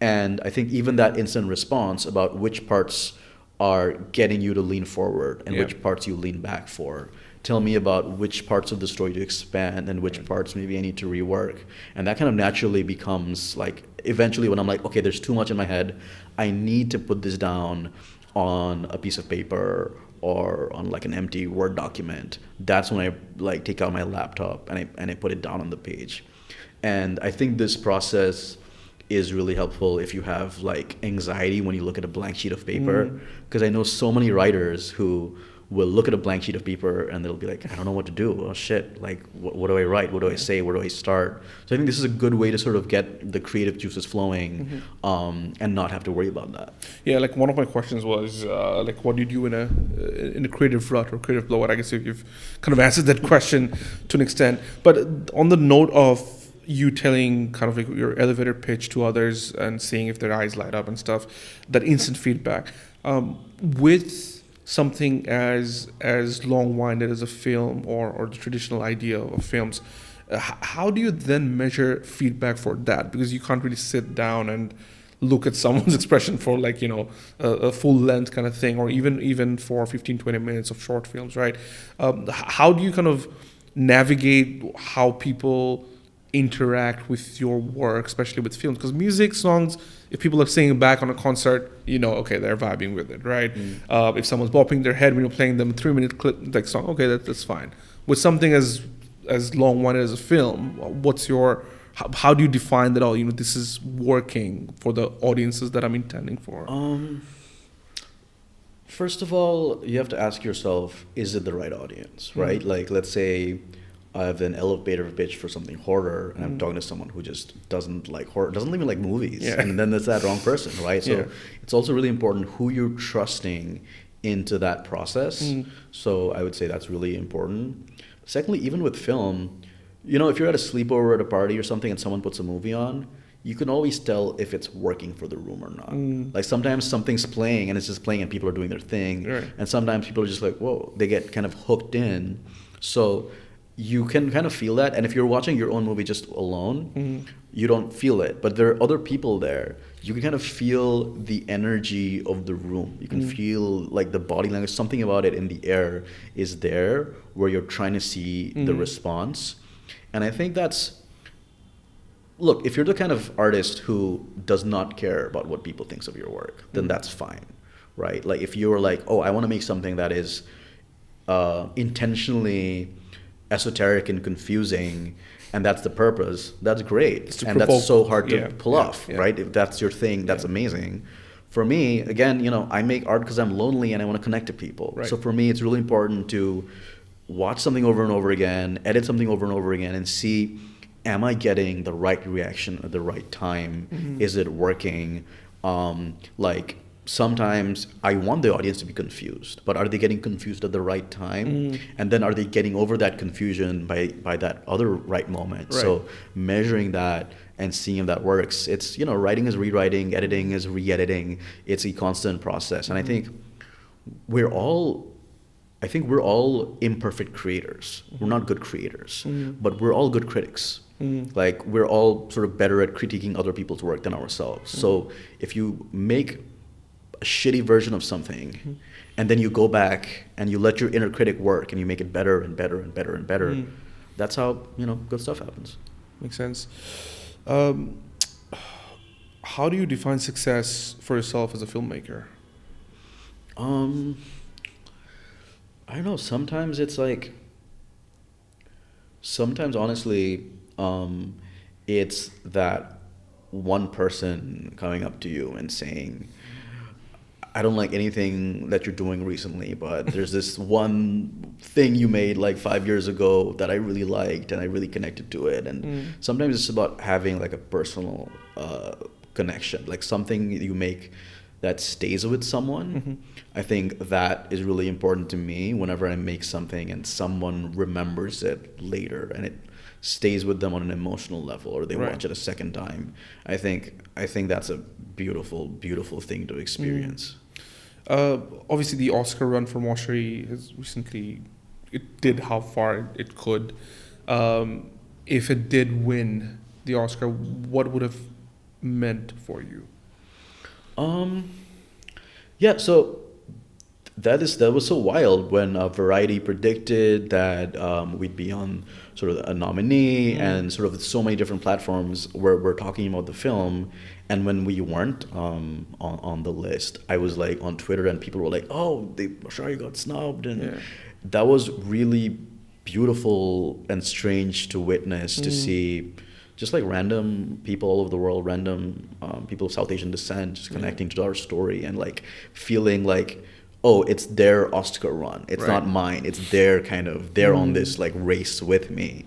And I think even that instant response about which parts are getting you to lean forward and which parts you lean back for. Tell me about which parts of the story to expand and which parts maybe I need to rework. And that kind of naturally becomes like, eventually when I'm like, okay, there's too much in my head, I need to put this down on a piece of paper or on like an empty Word document. That's when I like take out my laptop and I put it down on the page. And I think this process is really helpful if you have like anxiety when you look at a blank sheet of paper, because I know so many writers who will look at a blank sheet of paper and they'll be like, I don't know what to do. Oh shit, like what do I write? What do I say? Where do I start? So I think this is a good way to sort of get the creative juices flowing and not have to worry about that. Yeah, like one of my questions was like, what do you do in a creative rut or creative blowout? I guess if you've kind of answered that question to an extent. But on the note of you telling kind of like your elevator pitch to others and seeing if their eyes light up and stuff, that instant feedback, with something as long-winded as a film or the traditional idea of films, how do you then measure feedback for that? Because you can't really sit down and look at someone's expression for like, a full length kind of thing, or even for 15-20 minutes of short films, right? How do you kind of navigate how people interact with your work, especially with films? Because music, songs, if people are singing back on a concert, okay, they're vibing with it, right? If someone's bopping their head when you're playing them a 3-minute clip like song, okay, that's fine. With something as long-winded as a film, how do you define that? This is working for the audiences that I'm intending for? First of all, you have to ask yourself, is it the right audience, right? Like, let's say I have an elevator pitch for something horror, and I'm talking to someone who just doesn't like horror, doesn't even like movies, and then that's that wrong person, right? So it's also really important who you're trusting into that process. So I would say that's really important. Secondly, even with film, if you're at a sleepover at a party or something and someone puts a movie on, you can always tell if it's working for the room or not. Like sometimes something's playing and it's just playing and people are doing their thing. And sometimes people are just like, whoa, they get kind of hooked in. So you can kind of feel that. And if you're watching your own movie just alone, you don't feel it. But there are other people there. You can kind of feel the energy of the room. You can feel like the body language, something about it in the air is there where you're trying to see the response. And I think look, if you're the kind of artist who does not care about what people think of your work, then that's fine, right? Like if you're like, oh, I want to make something that is intentionally esoteric and confusing, and that's the purpose, that's great. And that's so hard to pull off, right? If that's your thing, that's amazing. For me, again, I make art because I'm lonely and I want to connect to people. So for me, it's really important to watch something over and over again, edit something over and over again, and see, am I getting the right reaction at the right time? Is it working? Like sometimes I want the audience to be confused, but are they getting confused at the right time? And then are they getting over that confusion by that other right moment? So measuring that and seeing if that works. It's, writing is rewriting, editing is re-editing. It's a constant process. And I think we're all imperfect creators. We're not good creators, but we're all good critics. Like we're all sort of better at critiquing other people's work than ourselves. So if you make a shitty version of something and then you go back and you let your inner critic work and you make it better and better and better and better, that's how, good stuff happens. Makes sense. How do you define success for yourself as a filmmaker? I don't know. Sometimes it's like, honestly, it's that one person coming up to you and saying, I don't like anything that you're doing recently, but there's this one thing you made like 5 years ago that I really liked and I really connected to it. And sometimes it's about having like a personal connection, like something you make that stays with someone. I think that is really important to me whenever I make something and someone remembers it later and it stays with them on an emotional level, or they watch it a second time. I think that's a beautiful, beautiful thing to experience. Obviously the Oscar run for Moshari has recently, it did how far it could. If it did win the Oscar, what would have meant for you? So that was so wild when Variety predicted that we'd be on sort of a nominee and sort of so many different platforms where we're talking about the film. And when we weren't on the list, I was like on Twitter and people were like, oh, Moshari got snubbed. And that was really beautiful and strange to witness, to see just like random people all over the world, random people of South Asian descent just connecting to our story and like feeling like, oh, it's their Oscar run. It's not mine. It's their they're on this like race with me.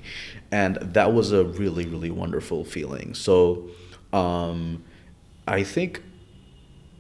And that was a really, really wonderful feeling. So I think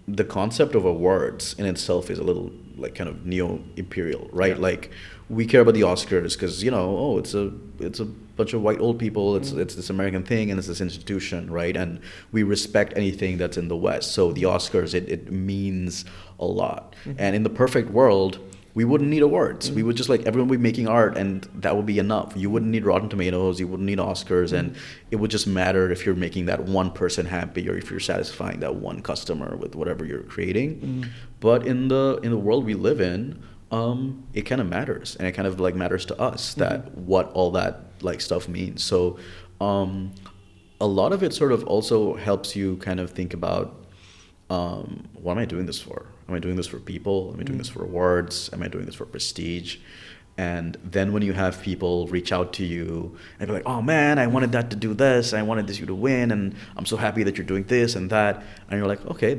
the concept of awards in itself is a little like kind of neo-imperial, right? Like we care about the Oscars because, it's a bunch of white old people. It's this American thing and it's this institution, right? And we respect anything that's in the West. So the Oscars, it means a lot. And in the perfect world, we wouldn't need awards. We would just like everyone would be making art and that would be enough. You wouldn't need Rotten Tomatoes. You wouldn't need Oscars. And it would just matter if you're making that one person happy or if you're satisfying that one customer with whatever you're creating. But in the world we live in, it kind of matters, and it kind of like matters to us that what all that like stuff means. So a lot of it sort of also helps you kind of think about what am I doing this for? Am I doing this for people? Am I doing this for awards? Am I doing this for prestige? And then when you have people reach out to you and be like, oh man, I wanted that to do this, I wanted this you to win, and I'm so happy that you're doing this and that, and you're like, okay,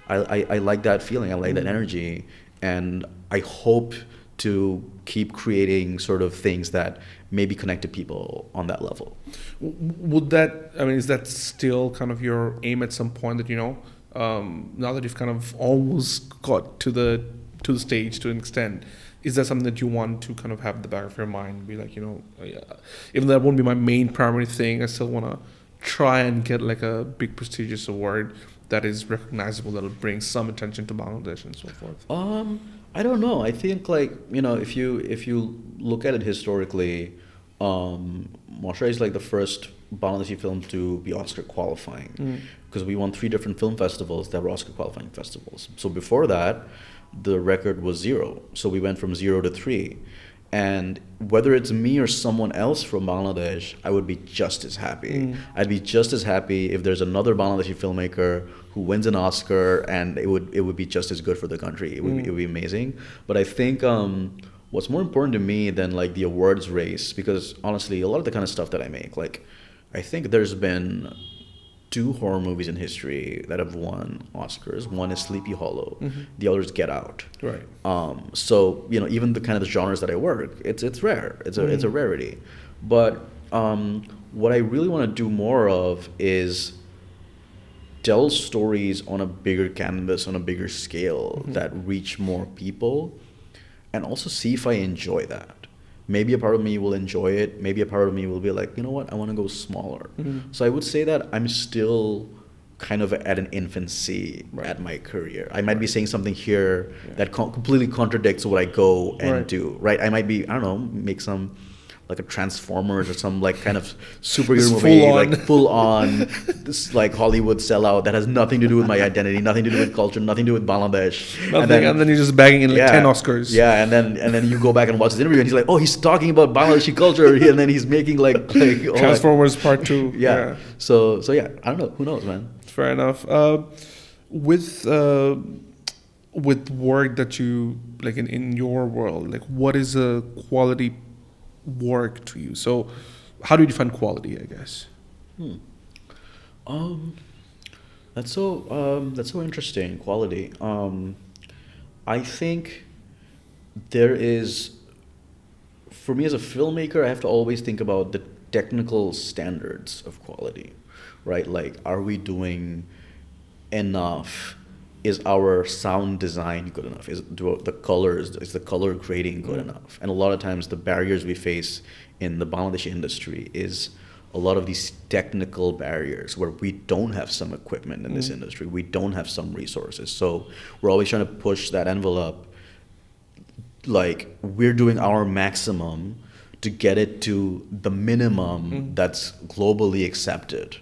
I like that feeling, I like that energy. And I hope to keep creating sort of things that maybe connect to people on that level. Would that, I mean, is that still kind of your aim at some point that, now that you've kind of almost got to the stage to an extent, is that something that you want to kind of have in the back of your mind? Be like, even though that won't be my main primary thing, I still want to try and get like a big prestigious award that is recognizable, that'll bring some attention to Bangladesh and so forth. I don't know. I think if you look at it historically, Moshari is like the first Bangladeshi film to be Oscar qualifying, because we won 3 different film festivals that were Oscar qualifying festivals. So before that, the record was 0. So we went from 0 to 3. And whether it's me or someone else from Bangladesh, I would be just as happy. I'd be just as happy if there's another Bangladeshi filmmaker who wins an Oscar, and it would be just as good for the country. It would be amazing. But I think what's more important to me than like the awards race, because honestly, a lot of the kind of stuff that I make, like I think there's been 2 horror movies in history that have won Oscars. One is Sleepy Hollow, the other is Get Out. Right. So even the kind of the genres that I work, it's rare. It's a rarity. But what I really want to do more of is tell stories on a bigger canvas, on a bigger scale, that reach more people, and also see if I enjoy that. Maybe a part of me will enjoy it. Maybe a part of me will be like, you know what, I want to go smaller. So I would say that I'm still kind of at an infancy at my career. I might be saying something here that completely contradicts what I go and do, right? I might be, I don't know, make some like a Transformers or some like kind of superhero movie, like full on this like Hollywood sellout that has nothing to do with my identity, nothing to do with culture, nothing to do with Bangladesh. And then you're just bagging in like 10 Oscars. Yeah, and then you go back and watch this interview and he's like, oh, he's talking about Bangladeshi culture, and then he's making like Transformers Part 2. Yeah. So yeah, I don't know. Who knows, man? Fair enough. With work that you like in your world, like what is a quality work to you? So how do you define quality, I guess? That's so interesting. Quality. I think there is, for me as a filmmaker, I have to always think about the technical standards of quality, right? Like, are we doing enough? Is our sound design good enough? Is the color grading good enough? And a lot of times the barriers we face in the Bangladeshi industry is a lot of these technical barriers where we don't have some equipment in this industry. We don't have some resources. So we're always trying to push that envelope. Like, we're doing our maximum to get it to the minimum that's globally accepted.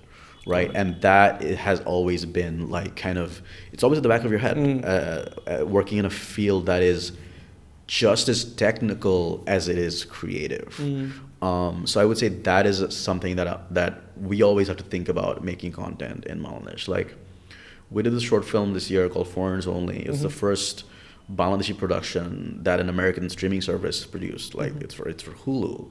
Right. And that it has always been like kind of, it's always at the back of your head, working in a field that is just as technical as it is creative. So I would say that is something that we always have to think about making content in Bangladesh. Like, we did this short film this year called Foreigners Only. It's the first Bangladeshi production that an American streaming service produced. Like, it's for Hulu.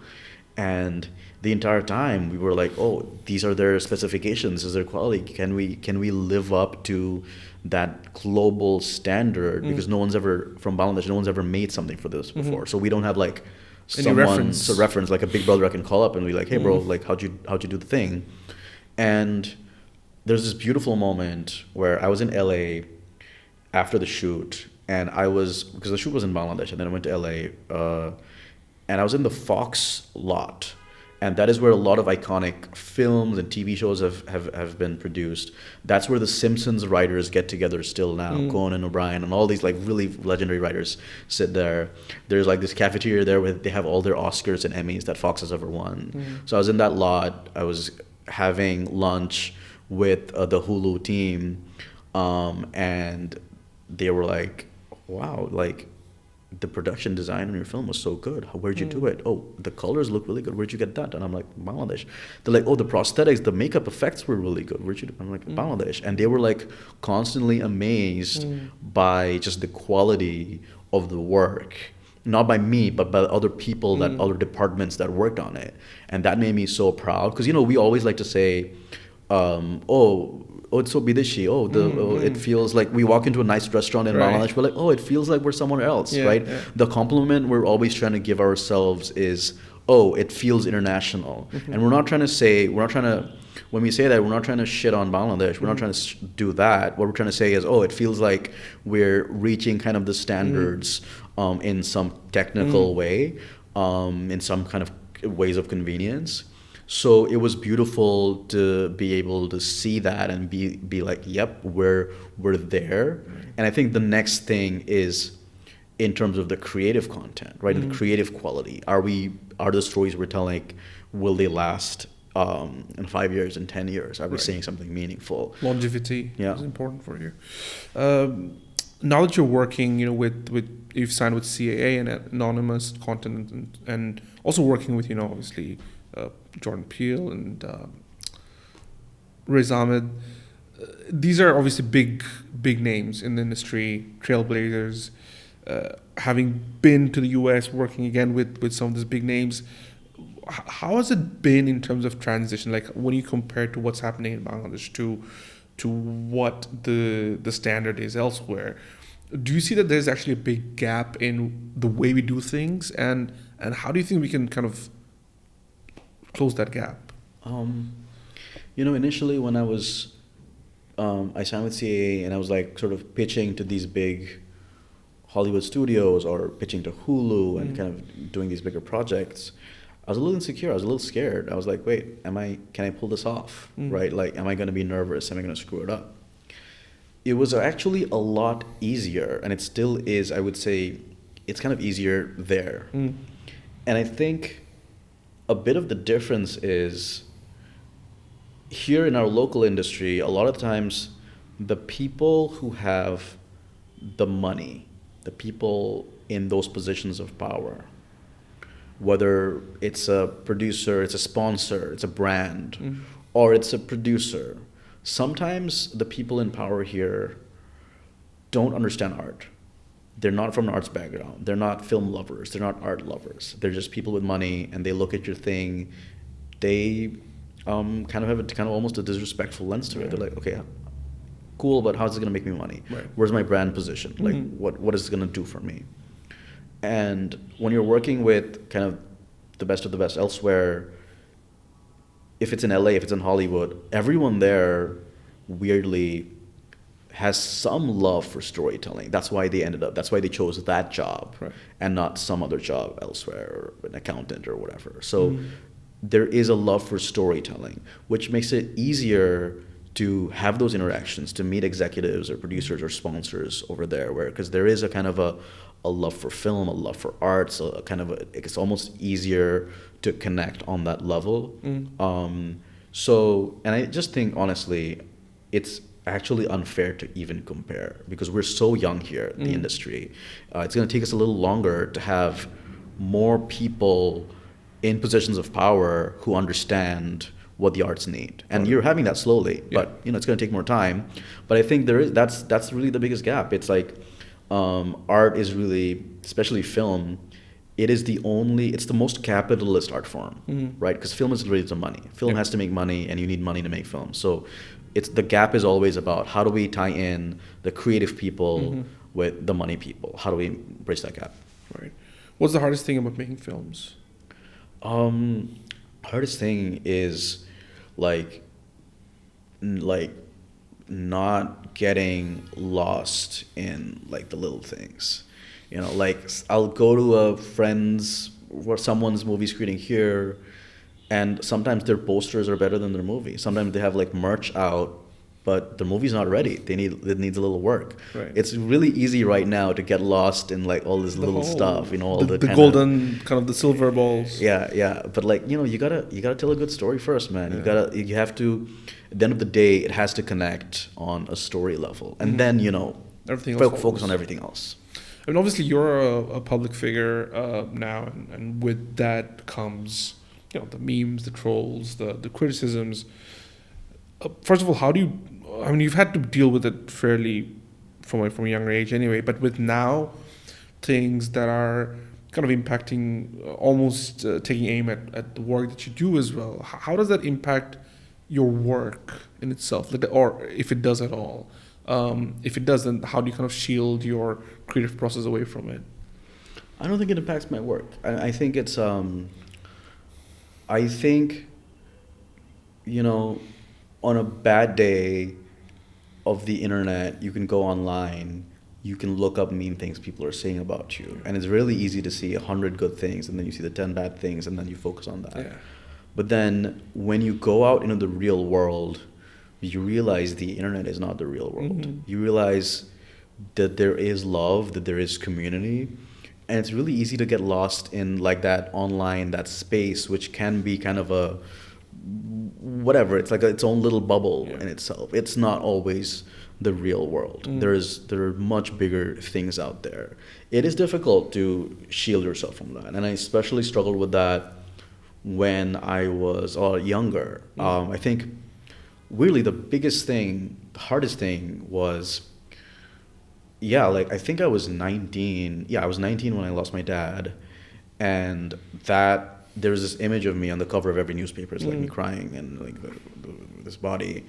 And the entire time we were like, oh, these are their specifications, this is their quality. Can we live up to that global standard? Because no one's ever, from Bangladesh, no one's ever made something for this before. So we don't have like someone's reference, like a big brother I can call up and be like, hey bro, like how'd you do the thing? And there's this beautiful moment where I was in LA after the shoot, and because the shoot was in Bangladesh, and then I went to LA, and I was in the Fox lot, and that is where a lot of iconic films and TV shows have been produced. That's where the Simpsons writers get together still now. Conan O'Brien and all these like really legendary writers sit there. There's like this cafeteria there where they have all their Oscars and Emmys that Fox has ever won. So I was in that lot. I was having lunch with the Hulu team, and they were like, wow, like, the production design on your film was so good. Where'd you do it? Oh, the colors look really good. Where'd you get that? And I'm like, Bangladesh. They're like, oh, the prosthetics, the makeup effects were really good. Where'd you do? I'm like, Bangladesh. And they were like constantly amazed by just the quality of the work. Not by me, but by other people, that other departments that worked on it. And that made me so proud. Because, we always like to say, oh, oh, it's so bideshi. It feels like we walk into a nice restaurant in Bangladesh. We're like, oh, it feels like we're somewhere else, right? Yeah. The compliment we're always trying to give ourselves is, oh, it feels international. And when we say that, we're not trying to shit on Bangladesh. We're not trying to do that. What we're trying to say is, oh, it feels like we're reaching kind of the standards in some technical way, in some kind of ways of convenience. So it was beautiful to be able to see that and be like, yep, we're there. And I think the next thing is in terms of the creative content, right? The creative quality. Are the stories we're telling, will they last in 5 years, in 10 years? Are we saying something meaningful? Longevity is important for you. Now that you're working, with you've signed with CAA and anonymous content, and also working with, obviously Jordan Peele and Riz Ahmed. These are obviously big names in the industry, trailblazers. Having been to the US, working again with some of these big names, how has it been in terms of transition? Like when you compare to what's happening in Bangladesh to what the standard is elsewhere, do you see that there's actually a big gap in the way we do things, and how do you think we can kind of close that gap? Initially when I was I signed with CAA and I was like sort of pitching to these big Hollywood studios or pitching to Hulu and kind of doing these bigger projects, I was a little insecure. I was a little scared. I was like, wait, can I pull this off? Right? Like, am I going to be nervous? Am I going to screw it up? It was actually a lot easier, and it still is. I would say it's kind of easier there. And I think a bit of the difference is here in our local industry, a lot of times the people who have the money, the people in those positions of power, whether it's a producer, it's a sponsor, it's a brand, or it's a producer, sometimes the people in power here don't understand art. They're not from an arts background. They're not film lovers. They're not art lovers. They're just people with money, and they look at your thing. They kind of have a kind of almost a disrespectful lens to it. They're like, okay, cool, but how's it going to make me money? Right. Where's my brand position? Like, what is it going to do for me? And when you're working with kind of the best of the best elsewhere, if it's in LA, if it's in Hollywood, everyone there weirdly has some love for storytelling. That's why they chose that job and not some other job elsewhere, or an accountant or whatever. So there is a love for storytelling, which makes it easier to have those interactions, to meet executives or producers or sponsors over there, because there is a kind of a love for film, a love for art, so it's almost easier to connect on that level. So, and I just think, honestly, it's actually unfair to even compare, because we're so young here in the industry. It's going to take us a little longer to have more people in positions of power who understand what the arts need, and you're having that slowly, but it's going to take more time. But I think that's really the biggest gap. It's like art is really, especially film, it's the most capitalist art form, right? Because film is related to money. Film has to make money, and you need money to make film. So the gap is always about how do we tie in the creative people with the money people? How do we bridge that gap? Right. What's the hardest thing about making films? Hardest thing is like not getting lost in like the little things. Like I'll go to a friend's or someone's movie screening here, and sometimes their posters are better than their movie. Sometimes they have like merch out, but the movie's not ready. It needs a little work. Right. It's really easy right now to get lost in like all this little stuff, all the golden kind of the silver balls. Yeah. But like, you gotta tell a good story first, man. You have to. At the end of the day, it has to connect on a story level, and then everything else focus on everything else. I mean, obviously, you're a public figure now, and with that comes the memes, the trolls, the criticisms. First of all, you've had to deal with it fairly from a younger age anyway, but with now things that are kind of impacting, almost taking aim at the work that you do as well, how does that impact your work in itself, like, or if it does at all? If it doesn't, how do you kind of shield your creative process away from it? I don't think it impacts my work. I think it's I think, you know, on a bad day of the internet, you can go online, you can look up mean things people are saying about you, and it's really easy to see 100 good things, and then you see the 10 bad things, and then you focus on that. Yeah. But then when you go out into the real world, you realize the internet is not the real world. Mm-hmm. You realize that there is love, that there is community, and it's really easy to get lost in like that online, that space, which can be kind of a whatever. It's like its own little bubble in itself. It's not always the real world. There are much bigger things out there. It is difficult to shield yourself from that, and I especially struggled with that when I was younger. I think really the biggest thing, the hardest thing was, I think I was 19. Yeah, I was 19 when I lost my dad, and that there was this image of me on the cover of every newspaper. It's like me crying and like this body,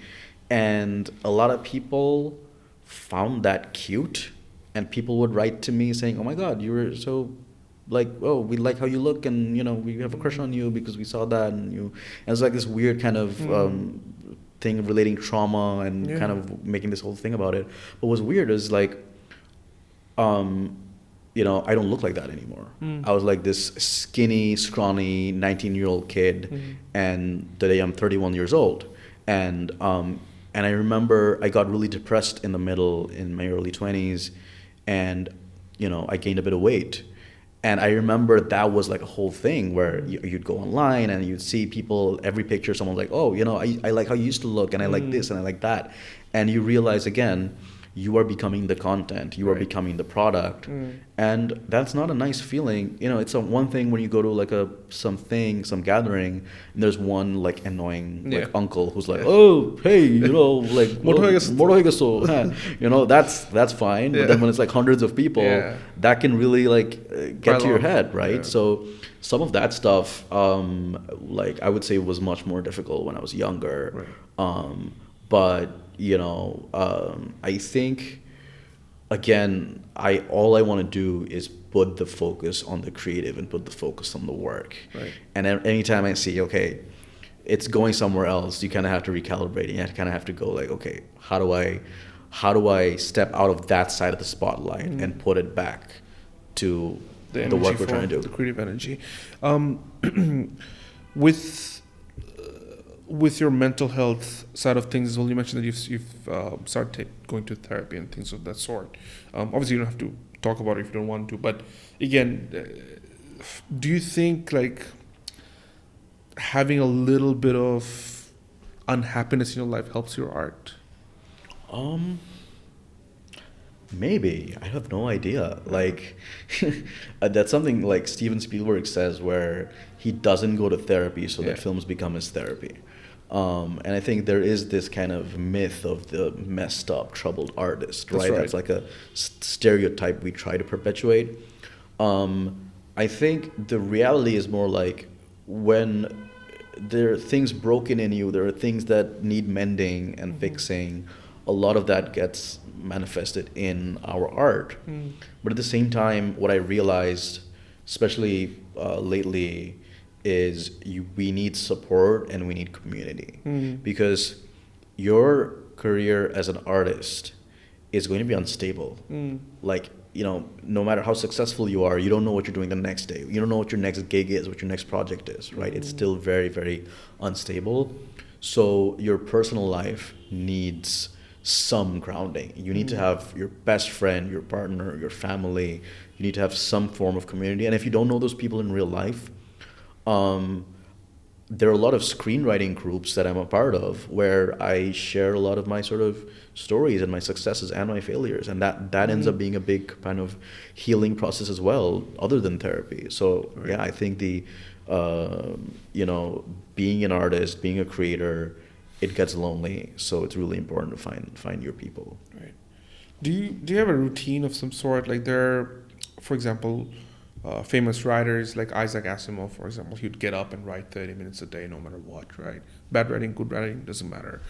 and a lot of people found that cute, and people would write to me saying, "Oh my God, you were so." Like, oh, we like how you look, and we have a crush on you because we saw that, and it's like this weird kind of thing of relating trauma and kind of making this whole thing about it. But what's weird is like, I don't look like that anymore. I was like this skinny, scrawny 19-year-old kid, and today I'm 31 years old, and I remember I got really depressed in my early 20s, and I gained a bit of weight. And I remember that was like a whole thing where you'd go online and you'd see people, every picture, someone's like, oh, I like how you used to look, and I like this and I like that. And you realize again, you are becoming the content, you are becoming the product. And that's not a nice feeling. It's one thing when you go to like some gathering, and there's one like annoying like uncle who's like, oh, hey, like that's fine. But then when it's like hundreds of people, that can really like get to your head, right? Yeah. So some of that stuff, like I would say was much more difficult when I was younger. Right. But I think, again, all I want to do is put the focus on the creative and put the focus on the work. Right. And anytime I see, okay, it's going somewhere else, you kind of have to recalibrate. You kind of have to go like, okay, how do I step out of that side of the spotlight and put it back to the work we're trying to do? The creative energy. With your mental health side of things as well, you mentioned that you've started going to therapy and things of that sort. Obviously, you don't have to talk about it if you don't want to. But again, do you think like having a little bit of unhappiness in your life helps your art? Maybe. I have no idea. Like, that's something like Steven Spielberg says, where he doesn't go to therapy so that films become his therapy. And I think there is this kind of myth of the messed up, troubled artist, right? That's like a stereotype we try to perpetuate. I think the reality is more like when there are things broken in you, there are things that need mending and fixing, a lot of that gets manifested in our art. But at the same time, what I realized, especially lately, is we need support and we need community. Because your career as an artist is going to be unstable. Like, no matter how successful you are, you don't know what you're doing the next day. You don't know what your next gig is, what your next project is, right? It's still very, very unstable. So your personal life needs some grounding. You need to have your best friend, your partner, your family. You need to have some form of community. And if you don't know those people in real life, there are a lot of screenwriting groups that I'm a part of where I share a lot of my sort of stories and my successes and my failures, and that ends up being a big kind of healing process as well, other than therapy. So I think the being an artist, being a creator, it gets lonely. So it's really important to find your people. Right. Do you have a routine of some sort? Like for example, famous writers like Isaac Asimov, for example. He'd get up and write 30 minutes a day no matter what, right? Bad writing, good writing, doesn't matter.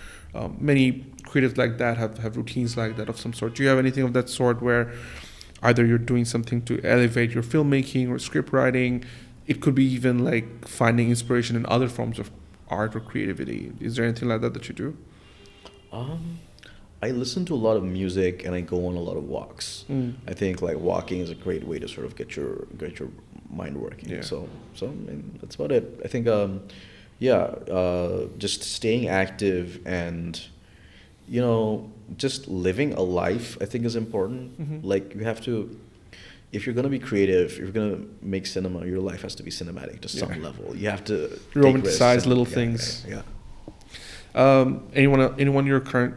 Many creatives like that have routines like that of some sort. Do you have anything of that sort where either you're doing something to elevate your filmmaking or script writing? It could be even like finding inspiration in other forms of art or creativity. Is there anything like that you do? I listen to a lot of music and I go on a lot of walks. I think like walking is a great way to sort of get your mind working. Yeah. So I mean, that's about it. I think just staying active and just living a life I think is important. Mm-hmm. Like you have to, if you're gonna be creative, if you're gonna make cinema, your life has to be cinematic to some level. You have to romanticize little things. Yeah. Anyone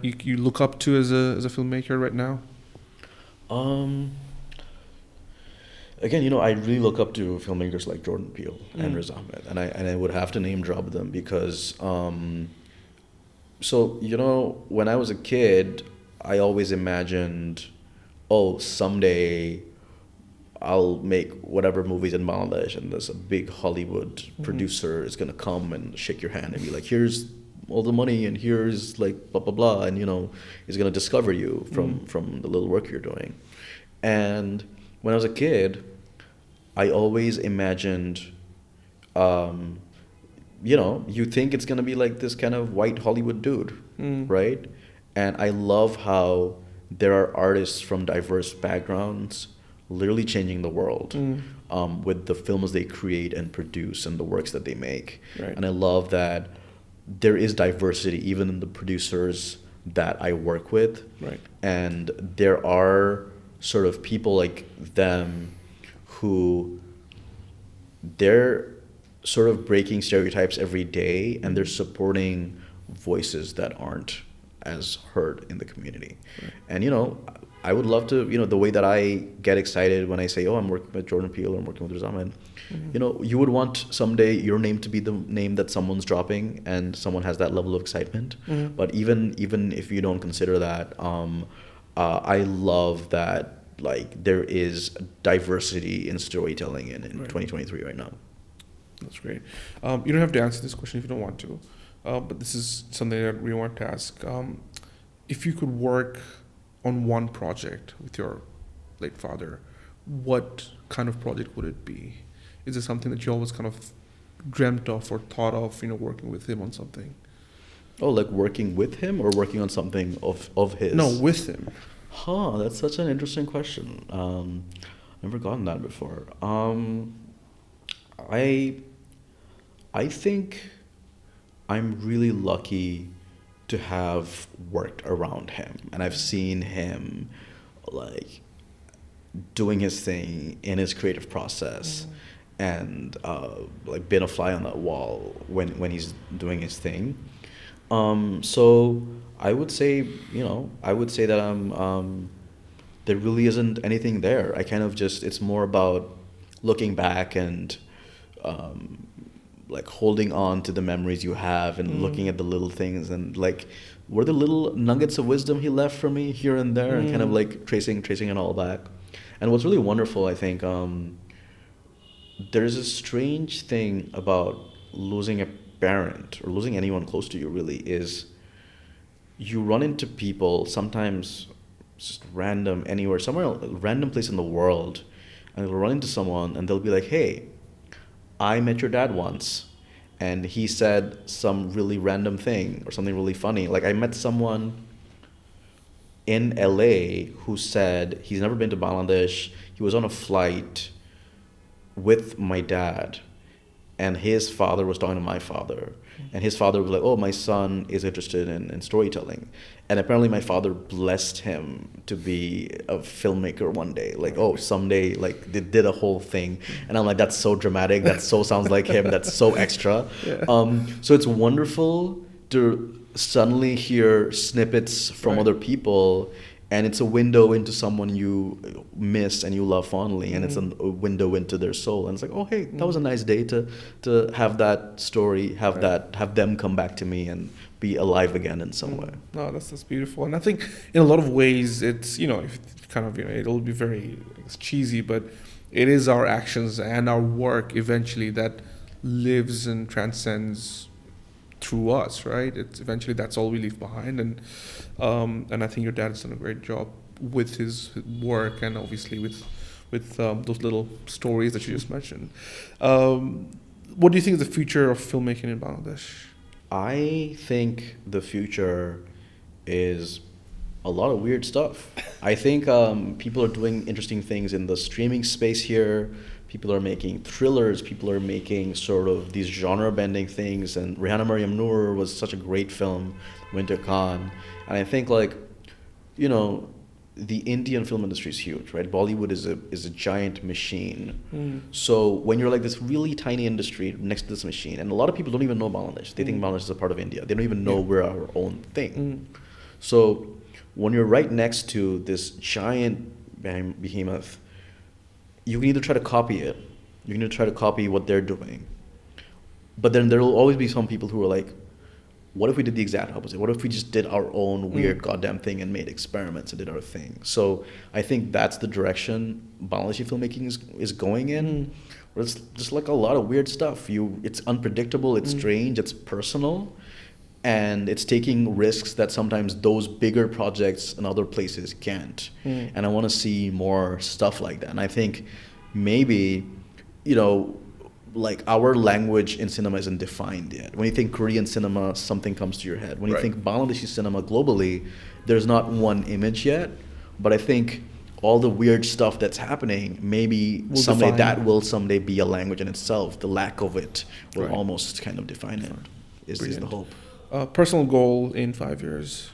you look up to as a filmmaker right now? Again, I really look up to filmmakers like Jordan Peele and Riz Ahmed, and I would have to name drop them because when I was a kid, I always imagined, someday I'll make whatever movies in Bangladesh, and there's a big Hollywood producer is gonna come and shake your hand and be like, here's all the money and here's like blah blah blah, and he's gonna discover you from the little work you're doing. And when I was a kid, I always imagined, you think it's gonna be like this kind of white Hollywood dude, right? And I love how there are artists from diverse backgrounds literally changing the world with the films they create and produce and the works that they make. Right. And I love that there is diversity even in the producers that I work with. Right. And there are sort of people like them who they're sort of breaking stereotypes every day and they're supporting voices that aren't as heard in the community. Right. And I would love to, the way that I get excited when I say, I'm working with Jordan Peele or I'm working with Riz Ahmed, you would want someday your name to be the name that someone's dropping and someone has that level of excitement. But even if you don't consider that, I love that like there is diversity in storytelling in 2023 right now. That's great. You don't have to answer this question if you don't want to, but this is something that we want to ask. If you could work on one project with your late father, what kind of project would it be? Is it something that you always kind of dreamt of or thought of, working with him on something? Oh, like working with him or working on something of his? No, with him. That's such an interesting question. Never gotten that before. I think I'm really lucky to have worked around him, and I've seen him like doing his thing in his creative process, and like been a fly on that wall when he's doing his thing. So I would say that there really isn't anything there. I kind of it's more about looking back and like holding on to the memories you have and looking at the little things and like were the little nuggets of wisdom he left for me here and there and kind of like tracing it all back. And what's really wonderful, I think, there's a strange thing about losing a parent or losing anyone close to you really is you run into people sometimes just random anywhere, somewhere, a random place in the world, and you'll run into someone and they'll be like, hey, I met your dad once and he said some really random thing or something really funny. Like I met someone in LA who said he's never been to Bangladesh. He was on a flight with my dad and his father was talking to my father. And his father was like, oh, my son is interested in storytelling. And apparently my father blessed him to be a filmmaker one day. Like, someday, like, they did a whole thing. And I'm like, that's so dramatic. That so sounds like him. That's so extra. Yeah. So it's wonderful to suddenly hear snippets from other people. And it's a window into someone you miss and you love fondly, and it's a window into their soul. And it's like, oh, hey, that was a nice day to have that story, have them come back to me and be alive again in some way. No, that's beautiful. And I think in a lot of ways, it's if kind of it'll be very cheesy, but it is our actions and our work eventually that lives and transcends through us, right? It's eventually that's all we leave behind, and I think your dad has done a great job with his work, and obviously with those little stories that you just mentioned. What do you think is the future of filmmaking in Bangladesh? I think the future is a lot of weird stuff. I think people are doing interesting things in the streaming space here. People are making thrillers. People are making sort of these genre-bending things. And Rihanna Mariam Noor was such a great film, Winter Khan. And I think, like, you know, the Indian film industry is huge, right? Bollywood is a giant machine. So when you're like this really tiny industry next to this machine, and a lot of people don't even know Bangladesh. They think Bangladesh is a part of India. They don't even know we're our own thing. So when you're right next to this giant behemoth, you can either try to copy it, you can either try to copy what they're doing, but then there will always be some people who are like, what if we did the exact opposite? What if we just did our own weird goddamn thing and made experiments and did our thing? So I think that's the direction Bangladeshi filmmaking is going in. Where it's just like a lot of weird stuff. It's unpredictable, it's strange, it's personal, and it's taking risks that sometimes those bigger projects in other places can't. And I want to see more stuff like that. And I think maybe, you know, like our language in cinema isn't defined yet. When you think Korean cinema, something comes to your head. When you think Bangladeshi cinema globally, there's not one image yet. But I think all the weird stuff that's happening, maybe someday that will someday be a language in itself. The lack of it will almost kind of define it, is the hope. Personal goal in 5 years?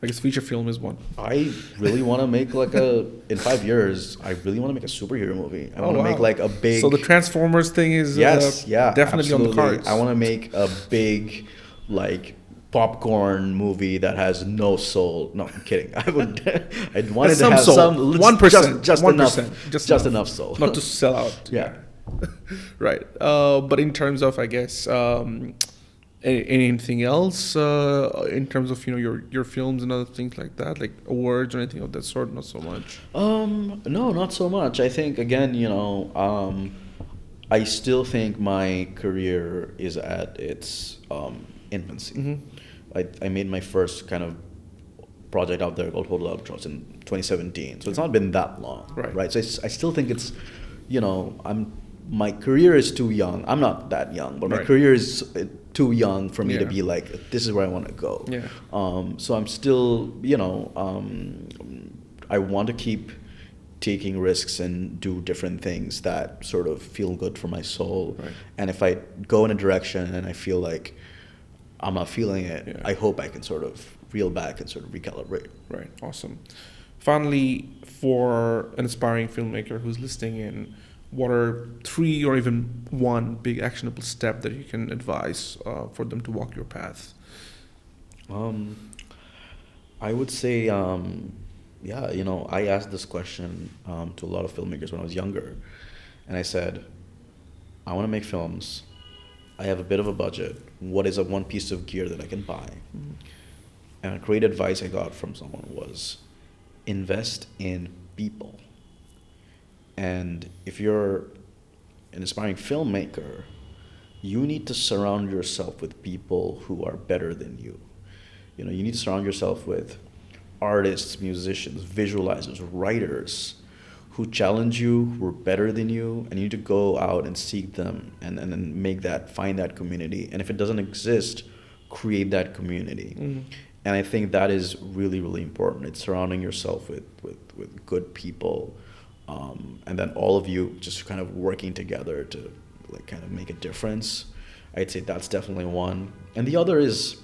I guess feature film is one. I really want to make in 5 years, I really want to make a superhero movie. I want to make like a big... So the Transformers thing is definitely absolutely on the cards. I want to make a big, like, popcorn movie that has no soul. No, I'm kidding. I'd want it to have some... 1%. Just enough soul. Not to sell out. Yeah. Right. But in terms of, I guess... anything else in terms of, you know, your films and other things like that, like awards or anything of that sort? Not so much. No, not so much. I think, again, you know, I still think my career is at its infancy. I made my first kind of project out there called HollyShorts in 2017, so it's not been that long, right? So I still think it's, you know, my career is too young. I'm not that young, but my career is too young for me to be like, this is where I want to go. So I'm still, you know, I want to keep taking risks and do different things that sort of feel good for my soul. And if I go in a direction and I feel like I'm not feeling it, I hope I can sort of reel back and sort of recalibrate. Right. Awesome. Finally, for an aspiring filmmaker who's listening in, what are 3 or even 1 big actionable step that you can advise for them to walk your path? I would say, you know, I asked this question to a lot of filmmakers when I was younger. And I said, I want to make films. I have a bit of a budget. What is one piece of gear that I can buy? And a great advice I got from someone was, invest in people. And if you're an aspiring filmmaker, you need to surround yourself with people who are better than you. You know, you need to surround yourself with artists, musicians, visualizers, writers who challenge you, who are better than you, and you need to go out and seek them and then find that community. And if it doesn't exist, create that community. And I think that is really, really important. It's surrounding yourself with good people. And then all of you just kind of working together to like kind of make a difference. I'd say that's definitely one. And the other is,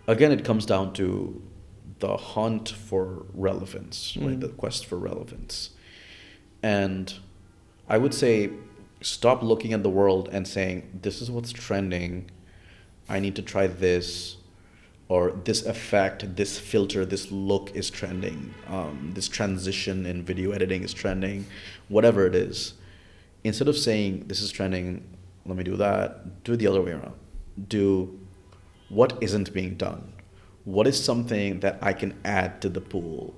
again, it comes down to the hunt for relevance, right? The quest for relevance. And I would say stop looking at the world and saying, this is what's trending. I need to try this. Or this effect, this filter, this look is trending. This transition in video editing is trending. Whatever it is. Instead of saying, this is trending, let me do that, do it the other way around. Do what isn't being done. What is something that I can add to the pool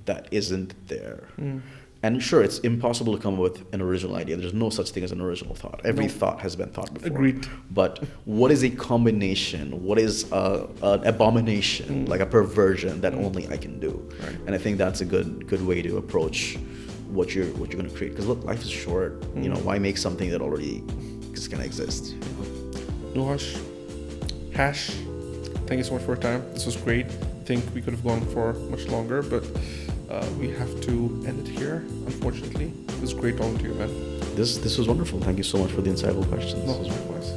that isn't there. And sure, it's impossible to come up with an original idea. There's no such thing as an original thought. Every thought has been thought before. Agreed. But what is a combination? What is an abomination, like a perversion that only I can do? Right. And I think that's a good way to approach what you're going to create. Because look, life is short. You know, why make something that already is going to exist? Nuhash, Hash, thank you so much for your time. This was great. I think we could have gone for much longer, but we have to end it here, unfortunately. It was great talking to you, man. This was wonderful. Thank you so much for the insightful questions. No, likewise.